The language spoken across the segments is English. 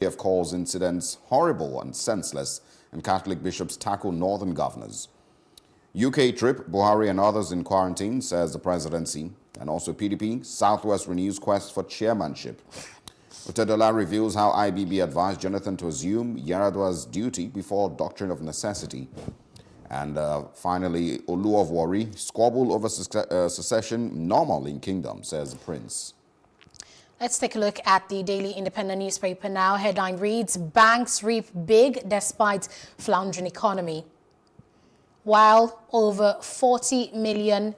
PF calls incidents horrible and senseless, and Catholic bishops tackle northern governors. UK trip, Buhari and others in quarantine, says the presidency. And also PDP, Southwest renews quest for chairmanship. Otedola reveals how IBB advised Jonathan to assume Yar'Adua's duty before doctrine of necessity. And finally, Olu of Warri, squabble over secession normal in kingdom, says the prince. Let's take a look at the Daily Independent newspaper now. Headline reads, banks reap big despite floundering economy. While over 40 million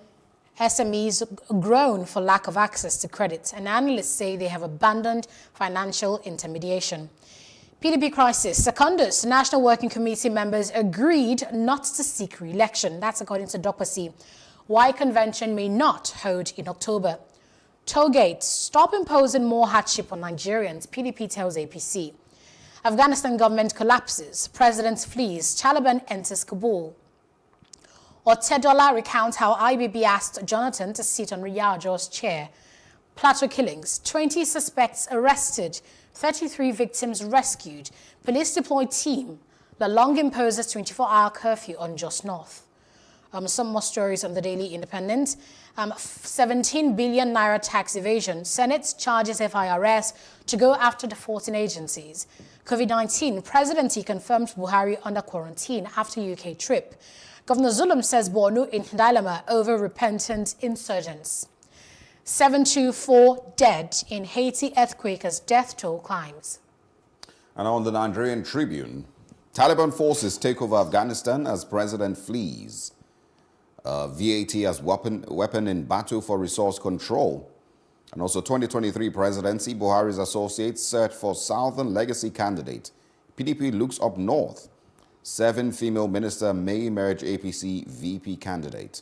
SMEs groan for lack of access to credit, and analysts say they have abandoned financial intermediation. PDP crisis. Secondus, National Working Committee members agreed not to seek re-election. That's according to Dokpasi. Why convention may not hold in October. Tollgate, stop imposing more hardship on Nigerians, PDP tells APC. Afghanistan government collapses, president flees, Taliban enters Kabul. Otedola recounts how IBB asked Jonathan to sit on Yar'Adua's chair. Plateau killings, 20 suspects arrested, 33 victims rescued. Police deployed team. The long imposes 24-hour curfew on Jos North. Some more stories on the Daily Independent. 17 billion naira tax evasion. Senate charges FIRS to go after defaulting agencies. COVID-19, presidency confirmed Buhari under quarantine after UK trip. Governor Zulum says Borno in dilemma over repentant insurgents. 724 dead in Haiti earthquake as death toll climbs. And on the Nigerian Tribune, Taliban forces take over Afghanistan as president flees. VAT as weapon in battle for resource control. And also 2023 presidency, Buhari's associates search for Southern legacy candidate. PDP looks up north. 7 female minister may emerge APC VP candidate.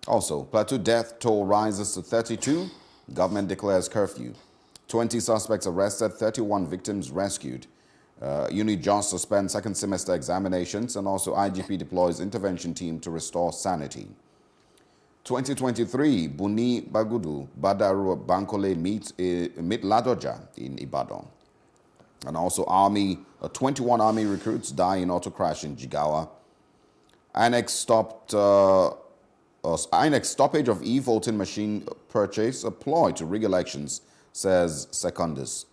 Also, Plateau death toll rises to 32. Government declares curfew. 20 suspects arrested, 31 victims rescued. UniJoss suspends second semester examinations, and also IGP deploys intervention team to restore sanity. 2023, Buni Bagudu, Badaru Bankole meet Ladoja in Ibadan. And also 21 army recruits die in auto crash in Jigawa. INEC stoppage of e-voting machine purchase applied to rig elections, says Secondus.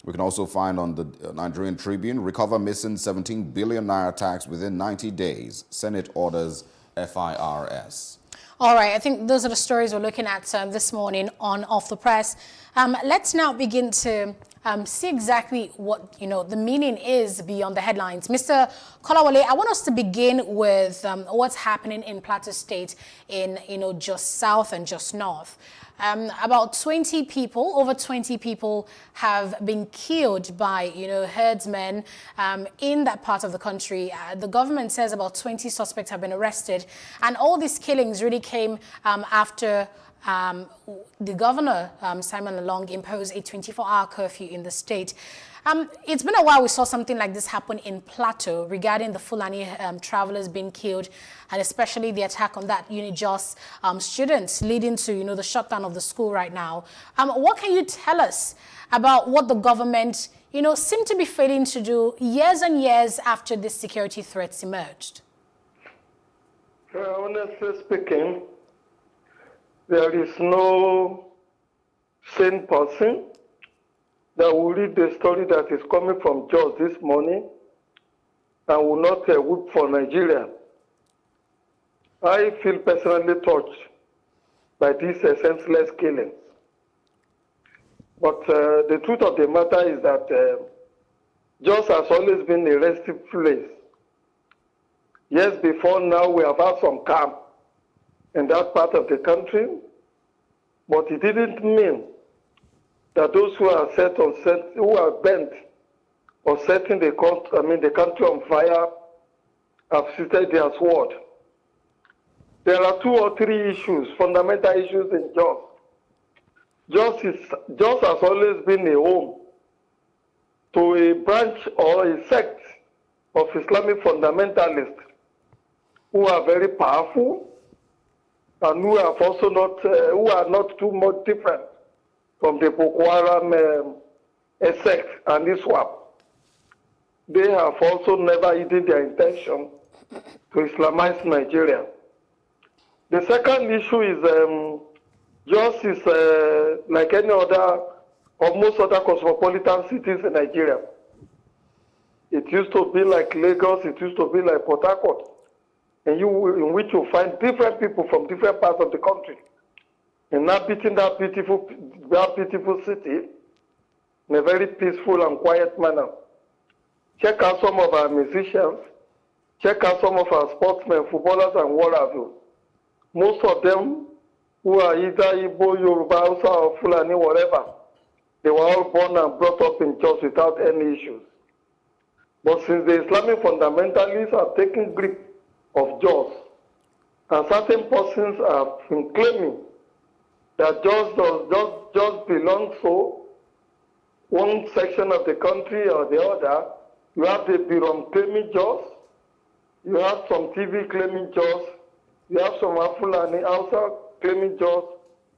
We can also find on the Nigerian Tribune, recover missing 17 billion naira tax within 90 days. Senate orders FIRS. All right, I think those are the stories we're looking at this morning on Off the Press. Let's now begin to see exactly what, the meaning is beyond the headlines. Mr. Kolawole, I want us to begin with what's happening in Plateau State in, just south and just north. About 20 people, over 20 people have been killed by, herdsmen in that part of the country. The government says about 20 suspects have been arrested. And all these killings really came after the governor, Simon Lalong, imposed a 24-hour curfew in the state. It's been a while we saw something like this happen in Plateau regarding the Fulani travelers being killed, and especially the attack on that UniJoss students, leading to, the shutdown of the school right now. What can you tell us about what the government, seem to be failing to do years and years after these security threats emerged? Honestly speaking, there is no sane person that will read the story that is coming from Jos this morning and will not weep for Nigeria. I feel personally touched by these senseless killings. But the truth of the matter is that Jos has always been a restive place. Yes, before now we have had some calm in that part of the country, but it didn't mean that those who are who are bent on setting the country on fire have seated their sword. There are 2 or 3 issues, fundamental issues in Jos. Jos has always been a home to a branch or a sect of Islamic fundamentalists who are very powerful and who have also not, who are not too much different from the Boko Haram a sect and ISWAP. They have also never hidden their intention to Islamize Nigeria. The second issue is justice, like any other or most other cosmopolitan cities in Nigeria. It used to be like Lagos, it used to be like Port Harcourt, in which you find different people from different parts of the country inhabiting that beautiful city in a very peaceful and quiet manner. Check out some of our musicians, check out some of our sportsmen, footballers, and what have you. Most of them who are either Igbo, Yoruba, Hausa, or Fulani, whatever, they were all born and brought up in Jos without any issues. But since the Islamic fundamentalists have taken grip of Jos, and certain persons have been claiming that Jos just belongs to one section of the country or the other, you have the Birom claiming Jos, you have some TV claiming Jos, you have some Fulani Hausa claiming Jos,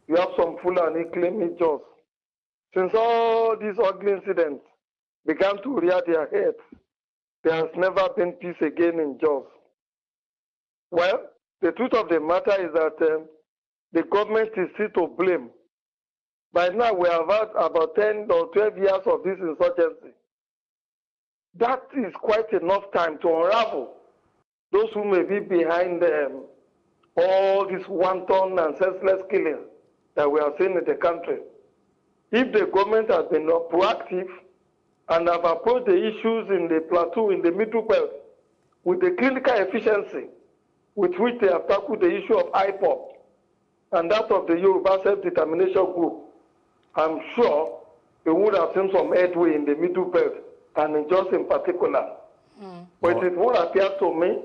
you have some Fulani claiming Jos. Since all these ugly incidents began to rear their heads, there has never been peace again in Jos. Well, the truth of the matter is that the government is still to blame. By now, we have had about 10 or 12 years of this insurgency. That is quite enough time to unravel those who may be behind all this wanton and senseless killing that we are seeing in the country. If the government has been proactive and have approached the issues in the plateau, in the middle belt, with the clinical efficiency with which they have tackled the issue of IPOP and that of the Yoruba Self-Determination Group, I'm sure we would have seen some headway in the middle belt and in Jos in particular. But it would appear to me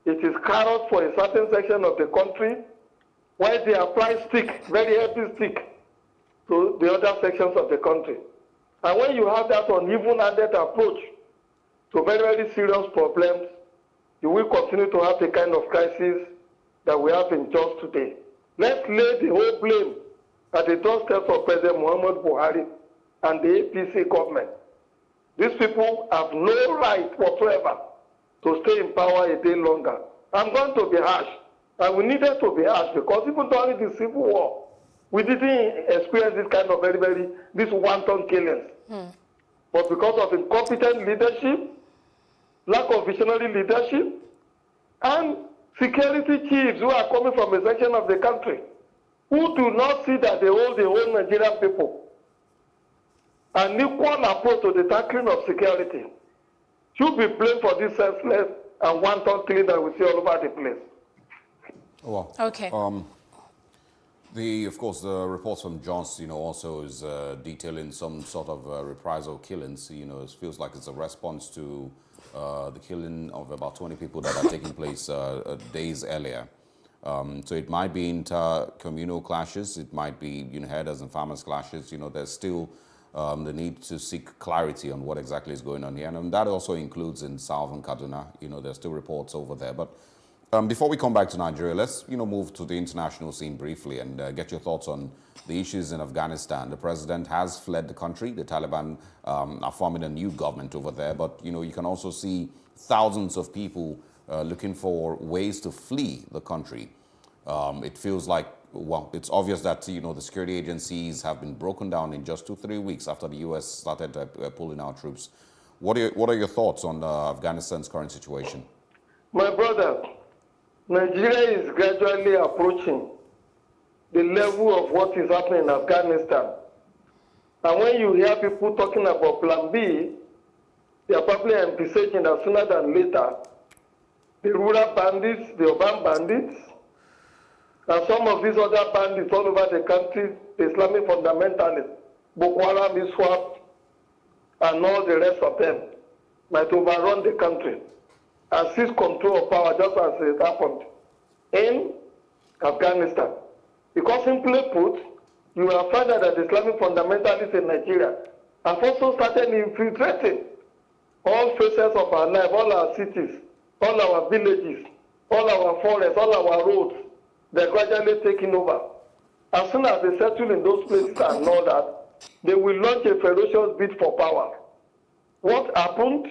it is carrot for a certain section of the country, while they apply stick, very heavy stick, to the other sections of the country. And when you have that uneven-handed approach to very, very serious problems, you will continue to have the kind of crisis that we have in Jos today. Let's lay the whole blame at the doorstep of President Muhammad Buhari and the APC government. These people have no right whatsoever to stay in power a day longer. I'm going to be harsh, and we needed to be harsh because even during the Civil War, we didn't experience this kind of this wanton killings. But because of incompetent leadership, lack of visionary leadership, and security chiefs who are coming from a section of the country who do not see that they hold the whole Nigerian people, an equal approach to the tackling of security should be blamed for this senseless and wanton killing that we see all over the place. Well, okay. Of course, the reports from Jos, also is detailing some sort of reprisal killings. It feels like it's a response to the killing of about 20 people that are taking place days earlier. So it might be inter-communal clashes, it might be herders and farmers clashes. There's still the need to seek clarity on what exactly is going on here, and that also includes in Southern Kaduna. There's still reports over there, but. Before we come back to Nigeria, let's move to the international scene briefly and get your thoughts on the issues in Afghanistan. The president has fled the country. The Taliban are forming a new government over there, but you can also see thousands of people looking for ways to flee the country. It feels like, well, it's obvious that the security agencies have been broken down in just 2-3 weeks after the U.S. started pulling out troops. What are your thoughts on Afghanistan's current situation? My brother, Nigeria is gradually approaching the level of what is happening in Afghanistan. And when you hear people talking about Plan B, they are probably envisaging that sooner than later, the rural bandits, the urban bandits, and some of these other bandits all over the country, the Islamic fundamentalists, Boko Haram, ISWAP, and all the rest of them, might overrun the country and seize control of power just as it happened in Afghanistan. Because simply put, you will find that the Islamic fundamentalists in Nigeria have also started infiltrating all phases of our life, all our cities, all our villages, all our forests, all our roads. They're gradually taking over. As soon as they settle in those places and know that, they will launch a ferocious bid for power. What happened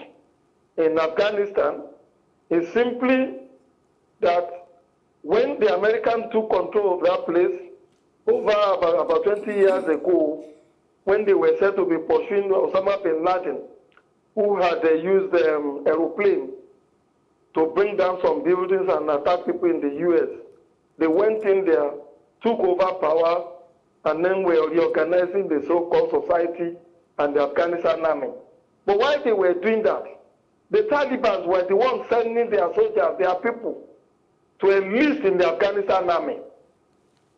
in Afghanistan is simply that when the Americans took control of that place over about 20 years ago, when they were said to be pursuing Osama bin Laden, who had used aeroplane to bring down some buildings and attack people in the U.S., they went in there, took over power, and then were reorganizing the so-called society and the Afghanistan army. But while they were doing that, the Taliban were the ones sending their soldiers, their people, to enlist in the Afghanistan army.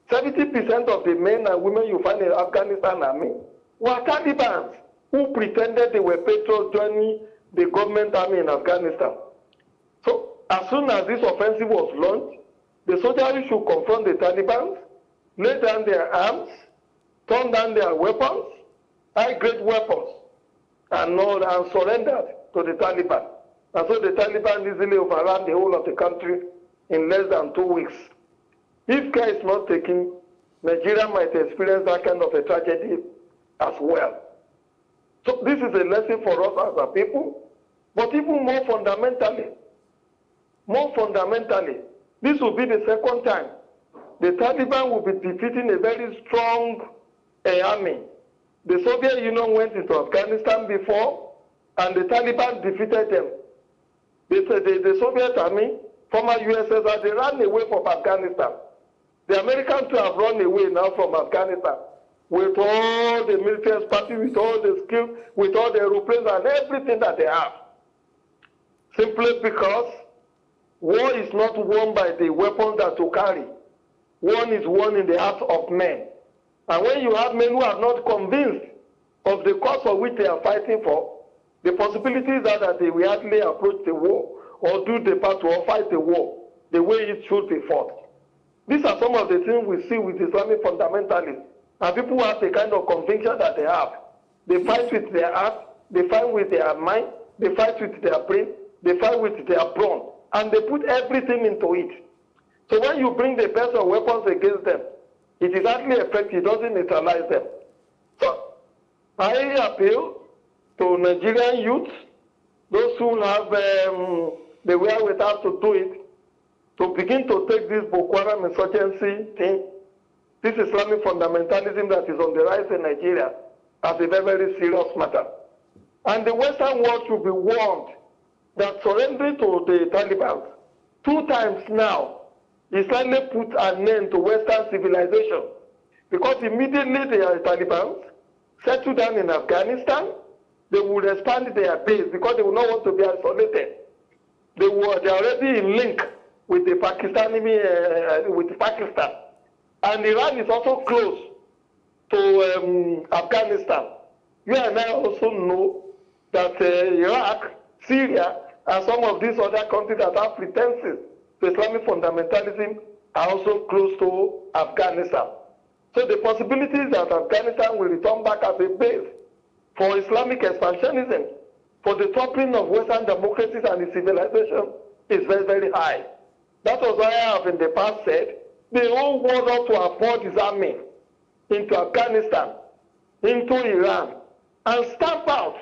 70% of the men and women you find in the Afghanistan army were Taliban who pretended they were patriots joining the government army in Afghanistan. So as soon as this offensive was launched, the soldiers should confront the Taliban, lay down their arms, turn down their weapons, high-grade weapons, and surrendered to the Taliban. And so the Taliban easily overran the whole of the country in less than 2 weeks. If care is not taken, Nigeria might experience that kind of a tragedy as well. So this is a lesson for us as a people, but even more fundamentally, this will be the second time the Taliban will be defeating a very strong army. The Soviet Union went into Afghanistan before, and the Taliban defeated them. The Soviet army, former USSR, they ran away from Afghanistan. The Americans too have run away now from Afghanistan with all the military expertise, with all the skills, with all the aeroplanes and everything that they have. Simply because war is not won by the weapons that you carry. War is won in the hearts of men. And when you have men who are not convinced of the cause for which they are fighting for, the possibilities are that they will hardly approach the war or do the battle or fight the war the way it should be fought. These are some of the things we see with Islamic fundamentalists. And people have the kind of conviction that they have. They fight with their heart, they fight with their mind, they fight with their brain, they fight with their brawn, and they put everything into it. So when you bring the best of weapons against them, it is hardly effective, it doesn't neutralize them. So I appeal to Nigerian youth, those who have the wherewithal to do it, to begin to take this Boko Haram insurgency thing, this Islamic fundamentalism that is on the rise in Nigeria, as a very, very serious matter. And the Western world should be warned that surrendering to the Taliban 2 times now is slightly put an end to Western civilization. Because immediately the Taliban settle down in Afghanistan, they would expand their base because they would not want to be isolated. They are already in link with the with Pakistan. And Iran is also close to Afghanistan. You and I also know that Iraq, Syria, and some of these other countries that have pretenses to Islamic fundamentalism are also close to Afghanistan. So the possibilities that Afghanistan will return back as a base for Islamic expansionism, for the toppling of Western democracies and its civilization is very, very high. That was why I have in the past said the whole world ought to afford his army into Afghanistan, into Iran, and stamp out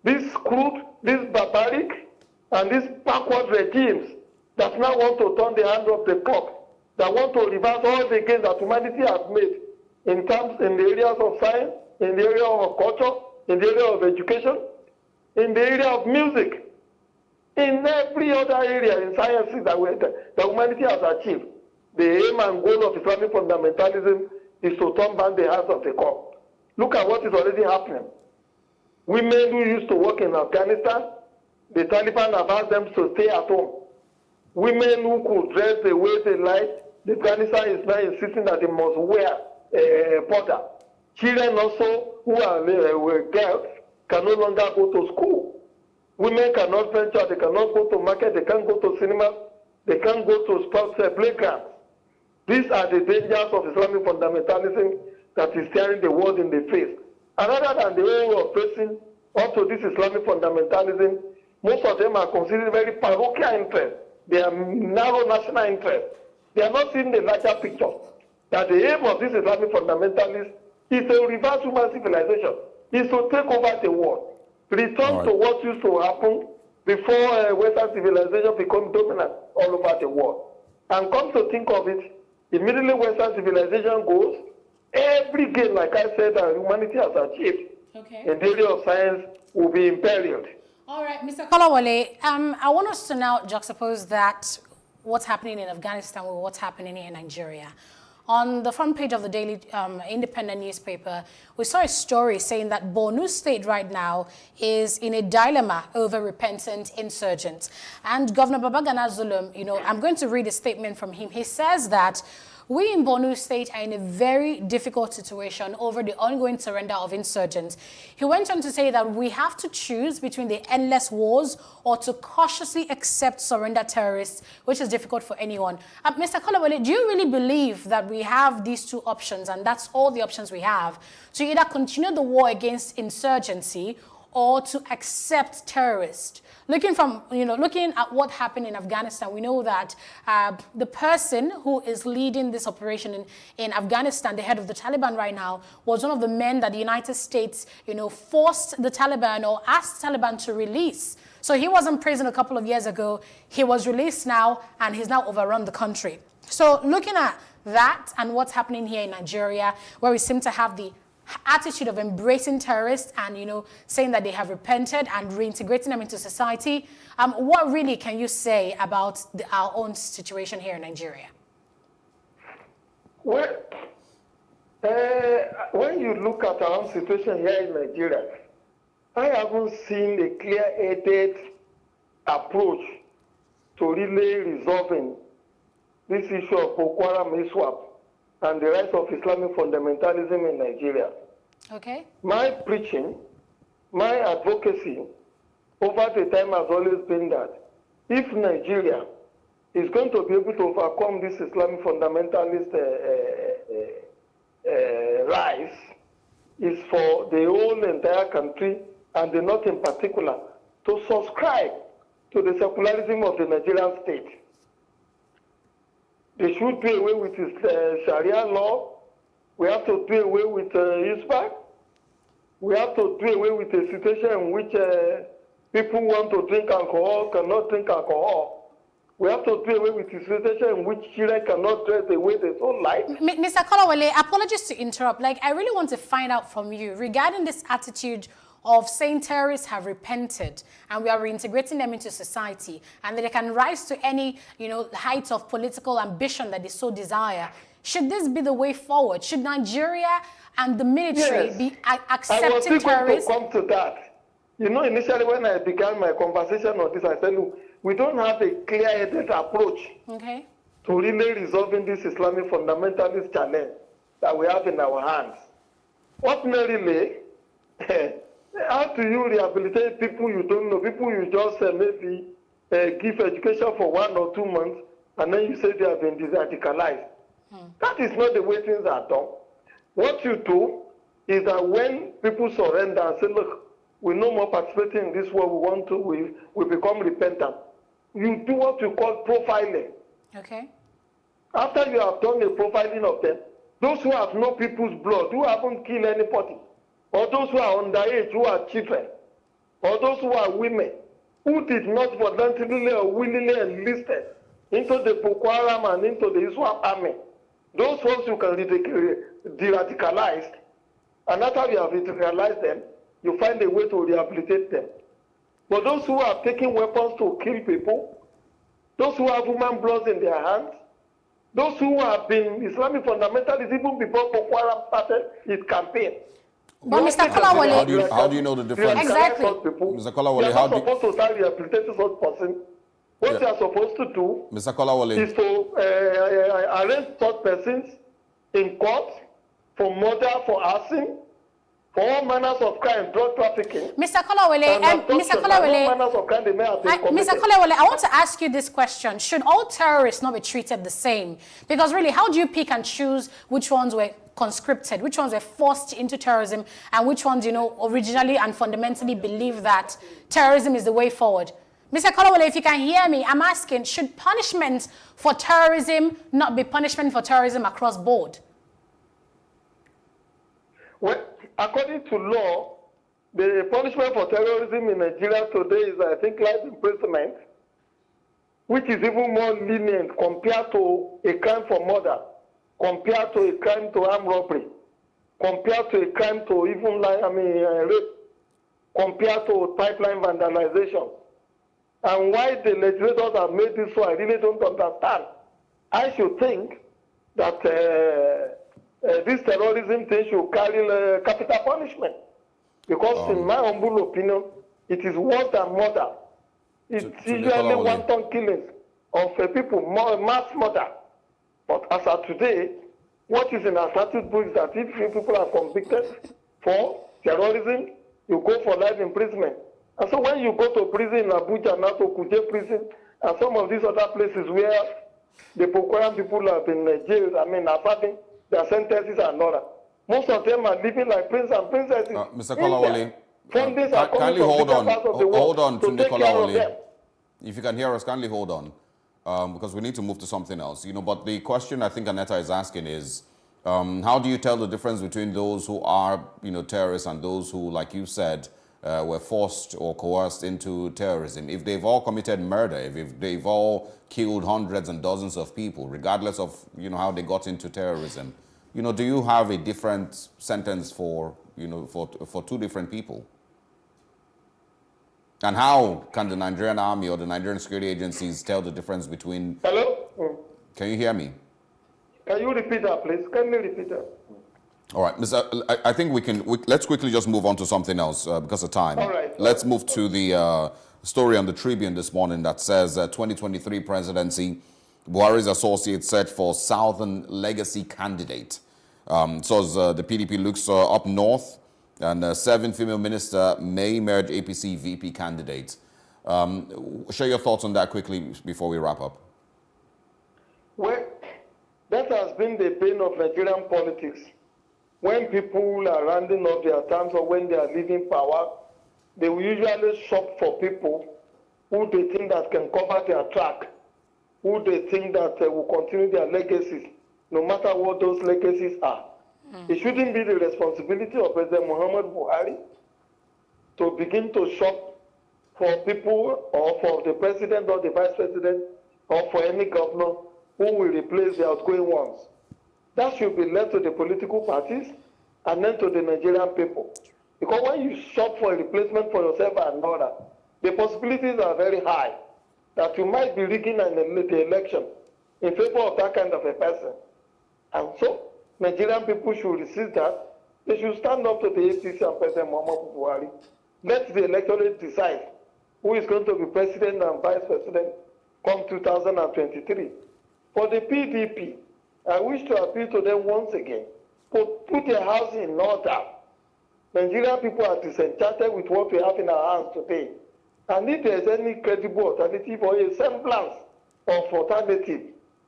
these crude, these barbaric, and these backward regimes that now want to turn the hand of the clock, that want to reverse all the gains that humanity has made in the areas of science, in the area of culture, in the area of education, in the area of music, in every other area in sciences that humanity has achieved. The aim and goal of Islamic fundamentalism is to turn back the hands of the clock. Look at what is already happening. Women who used to work in Afghanistan, the Taliban have asked them to stay at home. Women who could dress the way they like, the Afghanistan is now insisting that they must wear a border. Children also who are girls can no longer go to school. Women cannot venture, they cannot go to market, they can't go to cinema, they can't go to sports playgrounds. These are the dangers of Islamic fundamentalism that is staring the world in the face. And rather than the way of facing up to this Islamic fundamentalism, most of them are considered very parochial interests. They are narrow national interests. They are not seeing the larger picture. That the aim of this Islamic fundamentalists It's a reverse human civilization. It's to take over the world. Return to what used to happen before Western civilization became dominant all over the world. And come to think of it, immediately Western civilization goes, every gain, like I said, that humanity has achieved in the area of science will be imperiled. All right, Mr. Kolawole, I want us to now juxtapose that, what's happening in Afghanistan with what's happening here in Nigeria. On the front page of the Daily Independent newspaper, we saw a story saying that Borno State right now is in a dilemma over repentant insurgents. And Governor Babagana Zulum, I'm going to read a statement from him. He says that we in Borno State are in a very difficult situation over the ongoing surrender of insurgents. He went on to say that we have to choose between the endless wars or to cautiously accept surrender terrorists, which is difficult for anyone. Mr. Kolawole, do you really believe that we have these two options, and that's all the options we have, to either continue the war against insurgency or to accept terrorists? Looking at what happened in Afghanistan, we know that the person who is leading this operation in Afghanistan, the head of the Taliban right now, was one of the men that the United States, forced the Taliban or asked the Taliban to release. So he was in prison a couple of years ago. He was released now, and he's now overrun the country. So looking at that and what's happening here in Nigeria, where we seem to have the attitude of embracing terrorists and, saying that they have repented and reintegrating them into society, what really can you say about our own situation here in Nigeria? Well, when you look at our own situation here in Nigeria, I haven't seen a clear-headed approach to really resolving this issue of Boko Haram ISWAP and the rise of Islamic fundamentalism in Nigeria. Okay. My preaching, my advocacy over the time has always been that if Nigeria is going to be able to overcome this Islamic fundamentalist rise, is for the whole entire country and the North in particular to subscribe to the secularism of the Nigerian state. They should do away with Sharia law. We have to do away with ISPAC. We have to do away with a situation in which people want to drink alcohol, cannot drink alcohol. We have to do away with a situation in which children cannot dress the way they so like. Mr. Kolawole, apologies to interrupt. I really want to find out from you regarding this attitude of saying terrorists have repented and we are reintegrating them into society and that they can rise to any, height of political ambition that they so desire. Should this be the way forward? Should Nigeria and the military be accepting terrorists? I was going to come to that. Initially when I began my conversation on this, I said, look, we don't have a clear-headed approach to really resolving this Islamic fundamentalist challenge that we have in our hands. Ordinarily, how do you rehabilitate people you don't know, people you just maybe give education for 1 or 2 months, and then you say they have been radicalized? That is not the way things are done. What you do is that when people surrender and say, look, we're no more participating in this war, we become repentant. You do what you call profiling. Okay. After you have done the profiling of them, those who have no people's blood, who haven't killed anybody, or those who are underage, who are children, or those who are women, who did not voluntarily or willingly enlisted into the Boko Haram and into the ISWAP army, those ones you can de-radicalize, and after you have radicalized them, you find a way to rehabilitate them. But those who are taking weapons to kill people, those who have human blood in their hands, those who have been Islamic fundamentalists even before Boko Haram started its campaign. But Mr. Kolawole, how do you know the difference? Exactly. Mr. Kolawole, you are not supposed to start rehabilitating such person. What you are supposed to do Mr. Kolawole, is to arrest such persons in court for murder, for arson, for all manners of crime, drug trafficking. Mr. Kolawole, Mr. Kolawole, I want to ask you this question. Should all terrorists not be treated the same? Because really, how do you pick and choose which ones were conscripted, which ones were forced into terrorism, and which ones, originally and fundamentally believe that terrorism is the way forward? Mr. Kolawole, if you can hear me, I'm asking, should punishment for terrorism not be punishment for terrorism across board? Well, according to law, the punishment for terrorism in Nigeria today is, I think, life imprisonment, which is even more lenient compared to a crime for murder, compared to a crime to armed robbery, compared to a crime to even rape, compared to pipeline vandalization. And why the legislators have made this so, I really don't understand. I should think that this terrorism thing should carry capital punishment. Because in my humble opinion, it is worse than murder. It's usually wanton killings of people, mass murder. But as of today, what is in our statute book is that if people are convicted for terrorism, you go for life imprisonment. And so when you go to prison in Abuja, now to Kuje prison, and some of these other places where the Boko Haram people have been jailed, are serving their sentences and all that. Most of them are living like princes and princesses. Mr. Kolawole, kindly hold on. Hold on to Kolawole. If you can hear us, kindly hold on. Because we need to move to something else. But the question I think Aneta is asking is, how do you tell the difference between those who are, terrorists and those who, like you said, were forced or coerced into terrorism? If they've all committed murder, if they've all killed hundreds and dozens of people, regardless of, how they got into terrorism, do you have a different sentence for two different people? And how can the Nigerian army or the Nigerian security agencies tell the difference between... Hello? Can you hear me? Can you repeat that, please? Can you repeat that? All right, I think let's quickly just move on to something else because of time. All right. Let's move to the story on the Tribune this morning that says 2023 presidency, Buhari's associate set for Southern legacy candidate. So the PDP looks up north, and 7 female minister may emerge APC VP candidate. Share your thoughts on that quickly before we wrap up. Well, that has been the pain of Nigerian politics. When people are rounding up their terms or when they are leaving power, they will usually shop for people who they think that can cover their track, who they think that will continue their legacies, no matter what those legacies are. It shouldn't be the responsibility of President Muhammad Buhari to begin to shop for people or for the president or the vice president or for any governor who will replace the outgoing ones. That should be left to the political parties and then to the Nigerian people. Because when you shop for a replacement for yourself and another, the possibilities are very high that you might be rigging the election in favor of that kind of a person. And so, Nigerian people should resist that. They should stand up to the APC and President Muhammad Buhari. Let the electorate decide who is going to be president and vice president come 2023. For the PDP, I wish to appeal to them once again. Put their house in order. Nigerian people are disenchanted with what we have in our hands today. And if there is any credible alternative or a semblance of alternative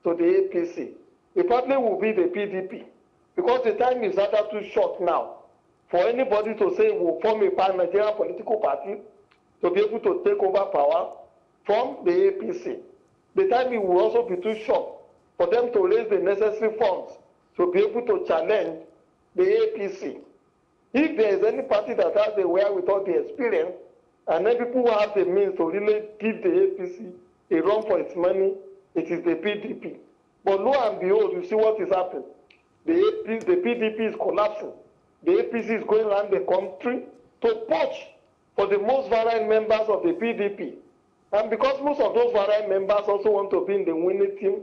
to the APC, it probably will be the PDP. Because the time is rather too short now for anybody to say we'll form a pan-Nigerian political party to be able to take over power from the APC. The time will also be too short for them to raise the necessary funds to be able to challenge the APC. If there is any party that has the wherewithal, the experience, and then people who have the means to really give the APC a run for its money, it is the PDP. But lo and behold, you see what is happening. The PDP is collapsing. The APC is going around the country to poach for the most viral members of the PDP. And because most of those viral members also want to be in the winning team,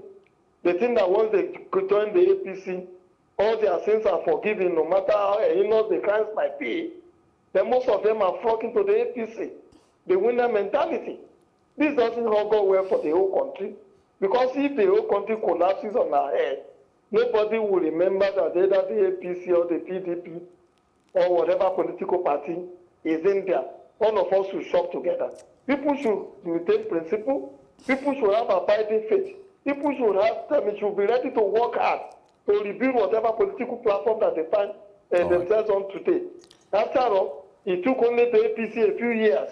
they think that once they join the APC, all their sins are forgiven, no matter how heinous the crimes might be. Then most of them are flocking to the APC, the winner mentality. This doesn't all go well for the whole country, because if the whole country collapses on our head, nobody will remember that either the APC or the PDP or whatever political party is in there. All of us should shop together. People should retain principle. People should have abiding faith. People should be ready to work hard to rebuild whatever political platform that they find themselves on today. After all, it took only the APC a few years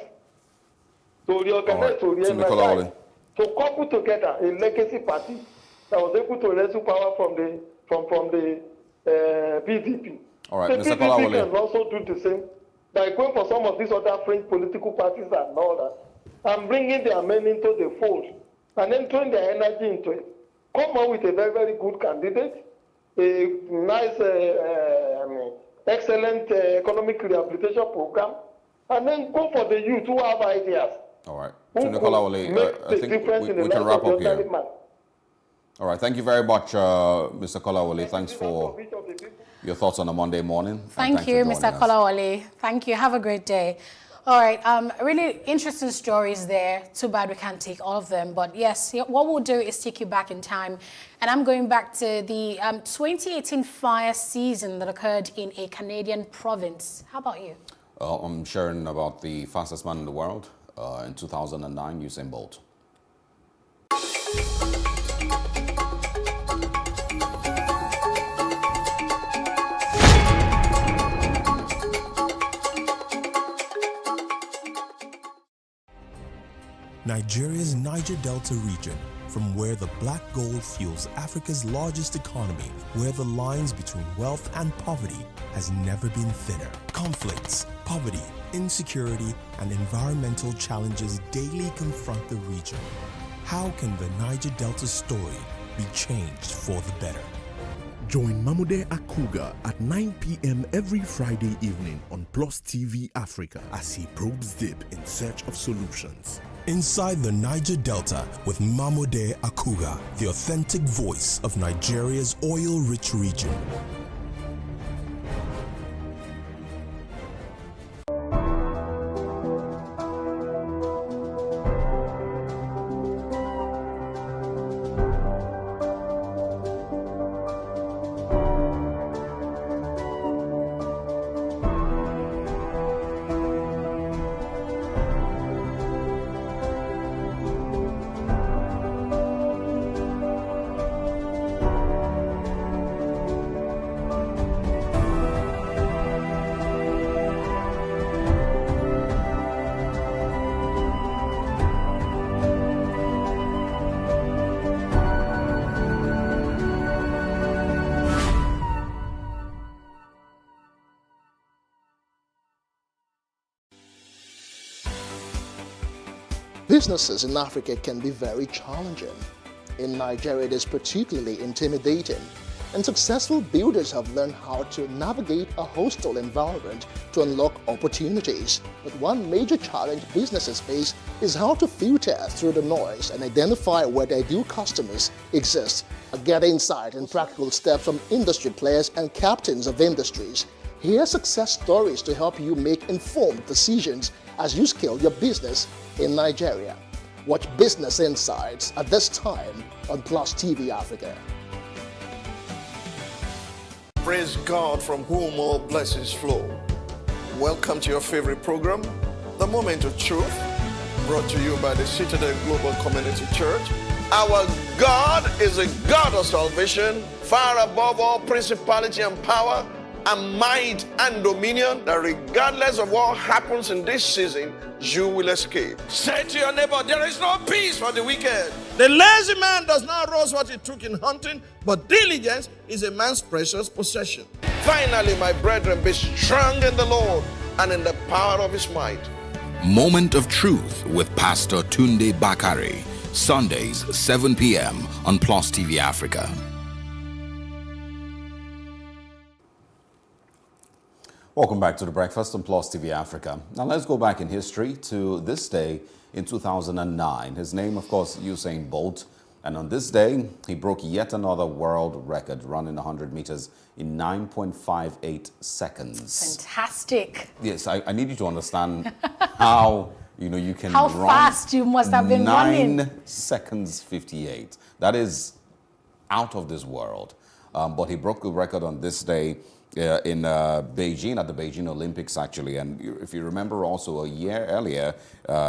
to reorganize, to re-energize, to couple together a legacy party that was able to wrestle power from the PDP. All right, The Mr. PDP Kolawole. can also do the same by going for some of these other fringe political parties and all that, and bringing their men into the fold, and then throwing their energy into it. Come up with a very, very good candidate, a nice, excellent economic rehabilitation program, and then go for the youth who have ideas. All right. Who Mr. could Kolawole, make I the think difference in the we can life wrap of the up here. ordinary man. All right. Thank you very much, Mr. Kolawole. Thanks for your thoughts on a Monday morning. Thank you, Mr. Kolawole. Thank you. Have a great day. All right. Really interesting stories there. Too bad we can't take all of them. But yes, what we'll do is take you back in time. And I'm going back to the 2018 fire season that occurred in a Canadian province. How about you? I'm sharing about the fastest man in the world in 2009, Usain Bolt. Nigeria's Niger Delta region, from where the black gold fuels Africa's largest economy, where the lines between wealth and poverty has never been thinner. Conflicts, poverty, insecurity, and environmental challenges daily confront the region. How can the Niger Delta story be changed for the better? Join Mamude Akuga at 9 p.m. every Friday evening on PlusTvAfrica as he probes deep in search of solutions. Inside the Niger Delta with Mamude Akuga, the authentic voice of Nigeria's oil-rich region. Businesses in Africa can be very challenging. In Nigeria, it is particularly intimidating, and successful builders have learned how to navigate a hostile environment to unlock opportunities. But one major challenge businesses face is how to filter through the noise and identify where their ideal customers exist. Get insight and practical steps from industry players and captains of industries. Hear success stories to help you make informed decisions as you scale your business in Nigeria. Watch Business Insights at this time on PlusTvAfrica. Praise God, from whom all blessings flow. Welcome to your favorite program, The Moment of Truth, brought to you by the Citadel Global Community Church. Our God is a God of salvation, far above all principality and power, and might and dominion, that regardless of what happens in this season, you will escape. Say to your neighbor, there is no peace for the wicked. The lazy man does not roast what he took in hunting, but diligence is a man's precious possession. Finally, my brethren, be strong in the Lord and in the power of his might. Moment of Truth with Pastor Tunde Bakare, Sundays, 7 p.m. on Plus TV Africa. Welcome back to The Breakfast on Plus TV Africa. Now let's go back in history to this day in 2009. His name, of course, Usain Bolt. And on this day, he broke yet another world record, running 100 meters in 9.58 seconds. Fantastic. Yes, I need you to understand how, you can how run fast you must have been running. 9 seconds 58. That is out of this world. But he broke the record on this day in Beijing, at the Beijing Olympics, actually. And if you remember also, a year earlier,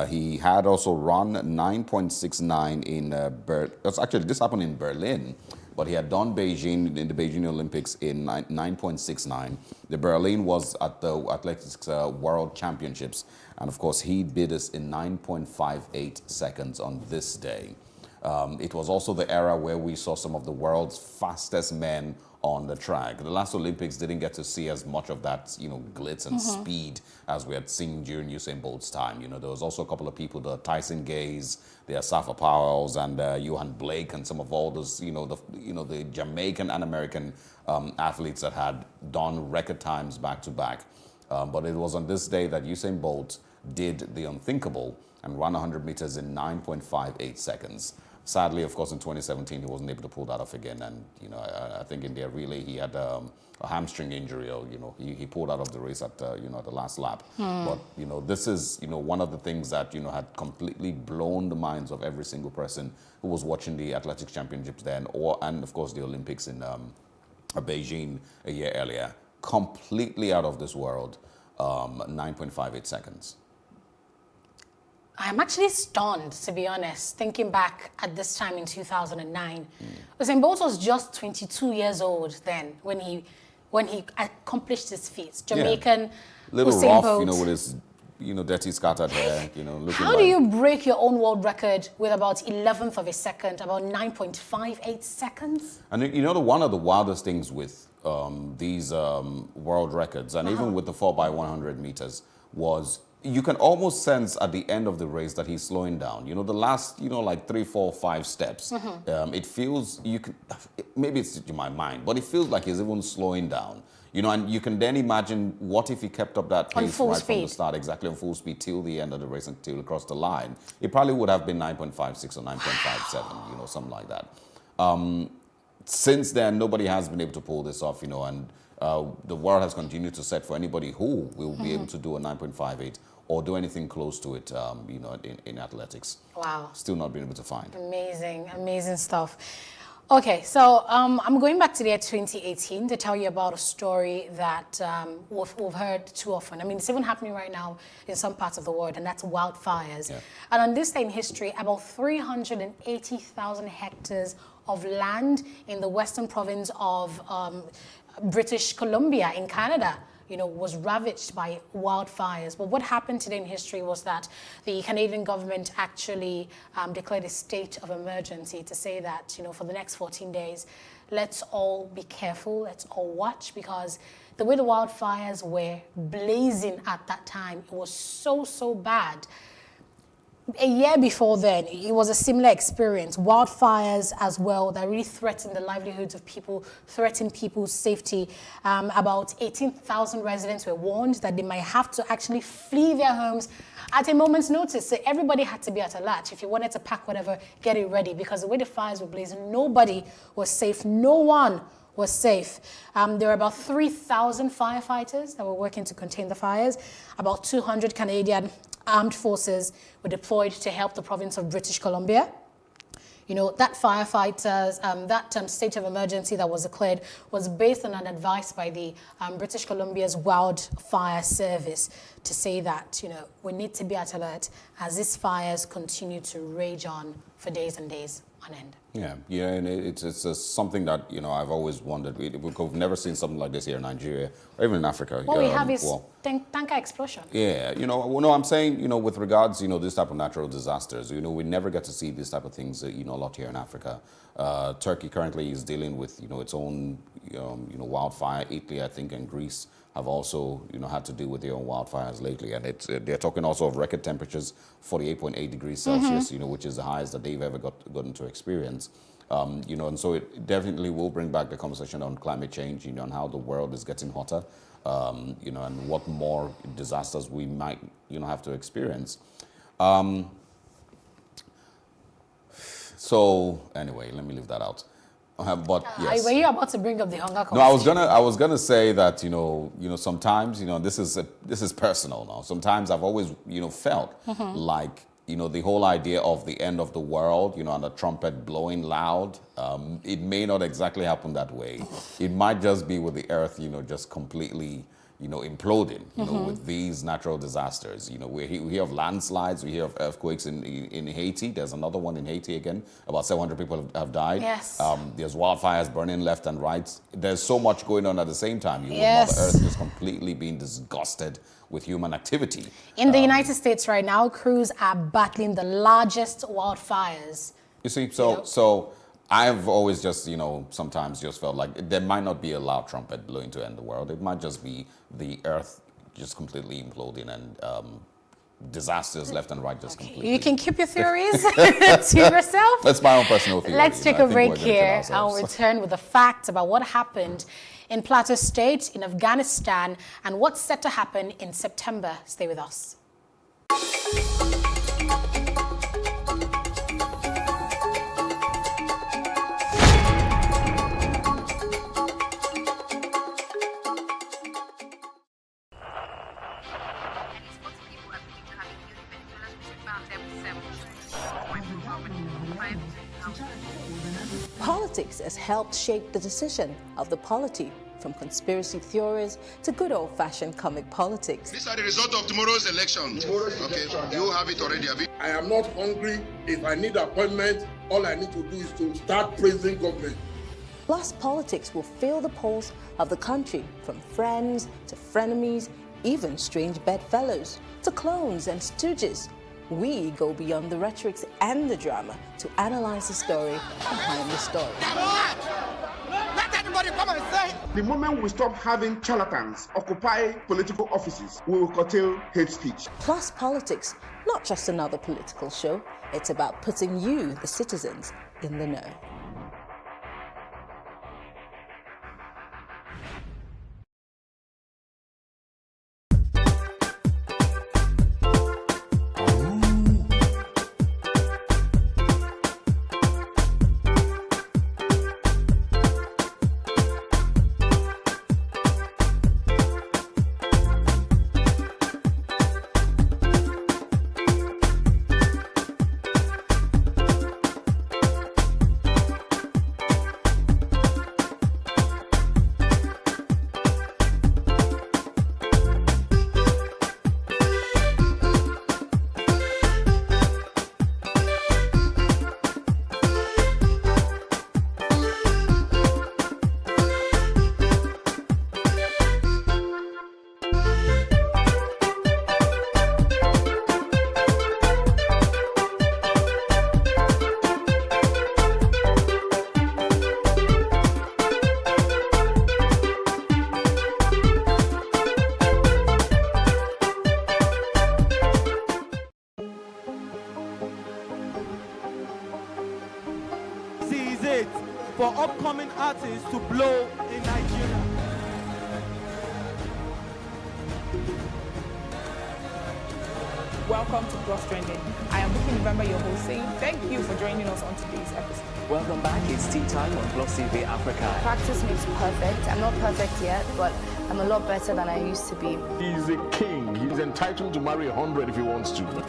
he had also run 9.69 in actually, this happened in Berlin, but he had done Beijing in the Beijing Olympics in 9.69. The Berlin was at the Athletics World Championships, and of course, he did this in 9.58 seconds on this day. It was also the era where we saw some of the world's fastest men on the track. The last Olympics didn't get to see as much of that, glitz and speed as we had seen during Usain Bolt's time. There was also a couple of people, the Tyson Gaze, the Asafa Powells, and Johan Blake, and some of all those, the Jamaican and American athletes that had done record times back to back. But it was on this day that Usain Bolt did the unthinkable and ran 100 meters in 9.58 seconds. Sadly, of course, in 2017, he wasn't able to pull that off again. And, I think in their relay, he had a hamstring injury, or, he pulled out of the race at, the last lap. But, this is, one of the things that, had completely blown the minds of every single person who was watching the athletics championships then, and of course, the Olympics in Beijing a year earlier. Completely out of this world, 9.58 seconds. I'm actually stunned, to be honest, thinking back at this time in 2009. Usain Bolt was just 22 years old then when he accomplished his feats. Jamaican little Usain rough, Bolt. with his, dirty scattered hair, looking How like... do you break your own world record with about 11th of a second, about 9.58 seconds? And one of the wildest things with these world records, and even with the 4x100 meters, was you can almost sense at the end of the race that he's slowing down. The last, like 3, 4, 5 steps, it feels, maybe it's in my mind, but it feels like he's even slowing down. And you can then imagine what if he kept up that pace right from the start, exactly on full speed till the end of the race, until he crossed the line. It probably would have been 9.56 or 9.57, something like that. Since then, nobody has been able to pull this off, and the world has continued to set for anybody who will be able to do a 9.58 or do anything close to it, in athletics. Wow. Still not been able to find. Amazing, amazing stuff. Okay, so I'm going back to the year 2018 to tell you about a story that we've heard too often. I mean, it's even happening right now in some parts of the world, and that's wildfires. Yeah. And on this day in history, about 380,000 hectares of land in the western province of British Columbia in Canada, was ravaged by wildfires. But what happened today in history was that the Canadian government actually declared a state of emergency to say that, for the next 14 days, let's all be careful, let's all watch, because the way the wildfires were blazing at that time, it was so bad. A year before then, it was a similar experience. Wildfires as well that really threatened the livelihoods of people, threatened people's safety. About 18,000 residents were warned that they might have to actually flee their homes at a moment's notice. So everybody had to be at alert. If you wanted to pack whatever, get it ready, because the way the fires were blazing, nobody was safe. No one was safe. There were about 3,000 firefighters that were working to contain the fires. About 200 Canadian armed forces were deployed to help the province of British Columbia. That firefighters, that state of emergency that was declared was based on an advice by the British Columbia's Wildfire Service to say that, we need to be at alert as these fires continue to rage on for days and days on end. Yeah, and it's something that, I've always wondered. We've never seen something like this here in Nigeria, or even in Africa. What we have is tanker explosion. Yeah, I'm saying, with regards, this type of natural disasters, we never get to see these type of things, a lot here in Africa. Turkey currently is dealing with, its own, wildfire. Italy, I think, and Greece have also, had to deal with their own wildfires lately. And they're talking also of record temperatures, 48.8 degrees Celsius, which is the highest that they've ever gotten to experience. And so it definitely will bring back the conversation on climate change, on how the world is getting hotter, and what more disasters we might, have to experience. So anyway, let me leave that out. But yes. Were you about to bring up the hunger conversation? No, I was gonna say that sometimes this is personal now. Sometimes I've always felt like the whole idea of the end of the world, and the trumpet blowing loud, it may not exactly happen that way. It might just be with the earth, just completely imploding, with these natural disasters. We hear of landslides, we hear of earthquakes in Haiti. There's another one in Haiti again. About 700 people have died. Yes. There's wildfires burning left and right. There's so much going on at the same time. Yes. Mother Earth is completely being disgusted with human activity. In the United States right now, crews are battling the largest wildfires You see, so I've always just, sometimes just felt like there might not be a loud trumpet blowing to end the world. It might just be the earth just completely imploding and disasters left and right just completely. You can keep your theories to yourself. That's my own personal theory. Let's take a break here. I'll return with the facts about what happened in Plateau State, in Afghanistan, and what's set to happen in September. Stay with us. Politics has helped shape the decision of the polity, from conspiracy theories to good old-fashioned comic politics. These are the results of tomorrow's election. You have it already, have you? I am not hungry. If I need appointment, all I need to do is to start praising government. Plus, politics will fill the polls of the country, from friends to frenemies, even strange bedfellows, to clones and stooges. We go beyond the rhetorics and the drama to analyze the story behind the story. Let everybody come and say. The moment we stop having charlatans occupy political offices, we will curtail hate speech. Plus Politics, not just another political show. It's about putting you, the citizens, in the know. For upcoming artists to blow in Nigeria. Welcome to Plus Trending. I am Booking November, your host, saying thank you for joining us on today's episode. Welcome back. It's tea time on PlusTvAfrica. Practice makes perfect. I'm not perfect yet, but I'm a lot better than I used to be. He's a king. He's entitled to marry 100 if he wants to.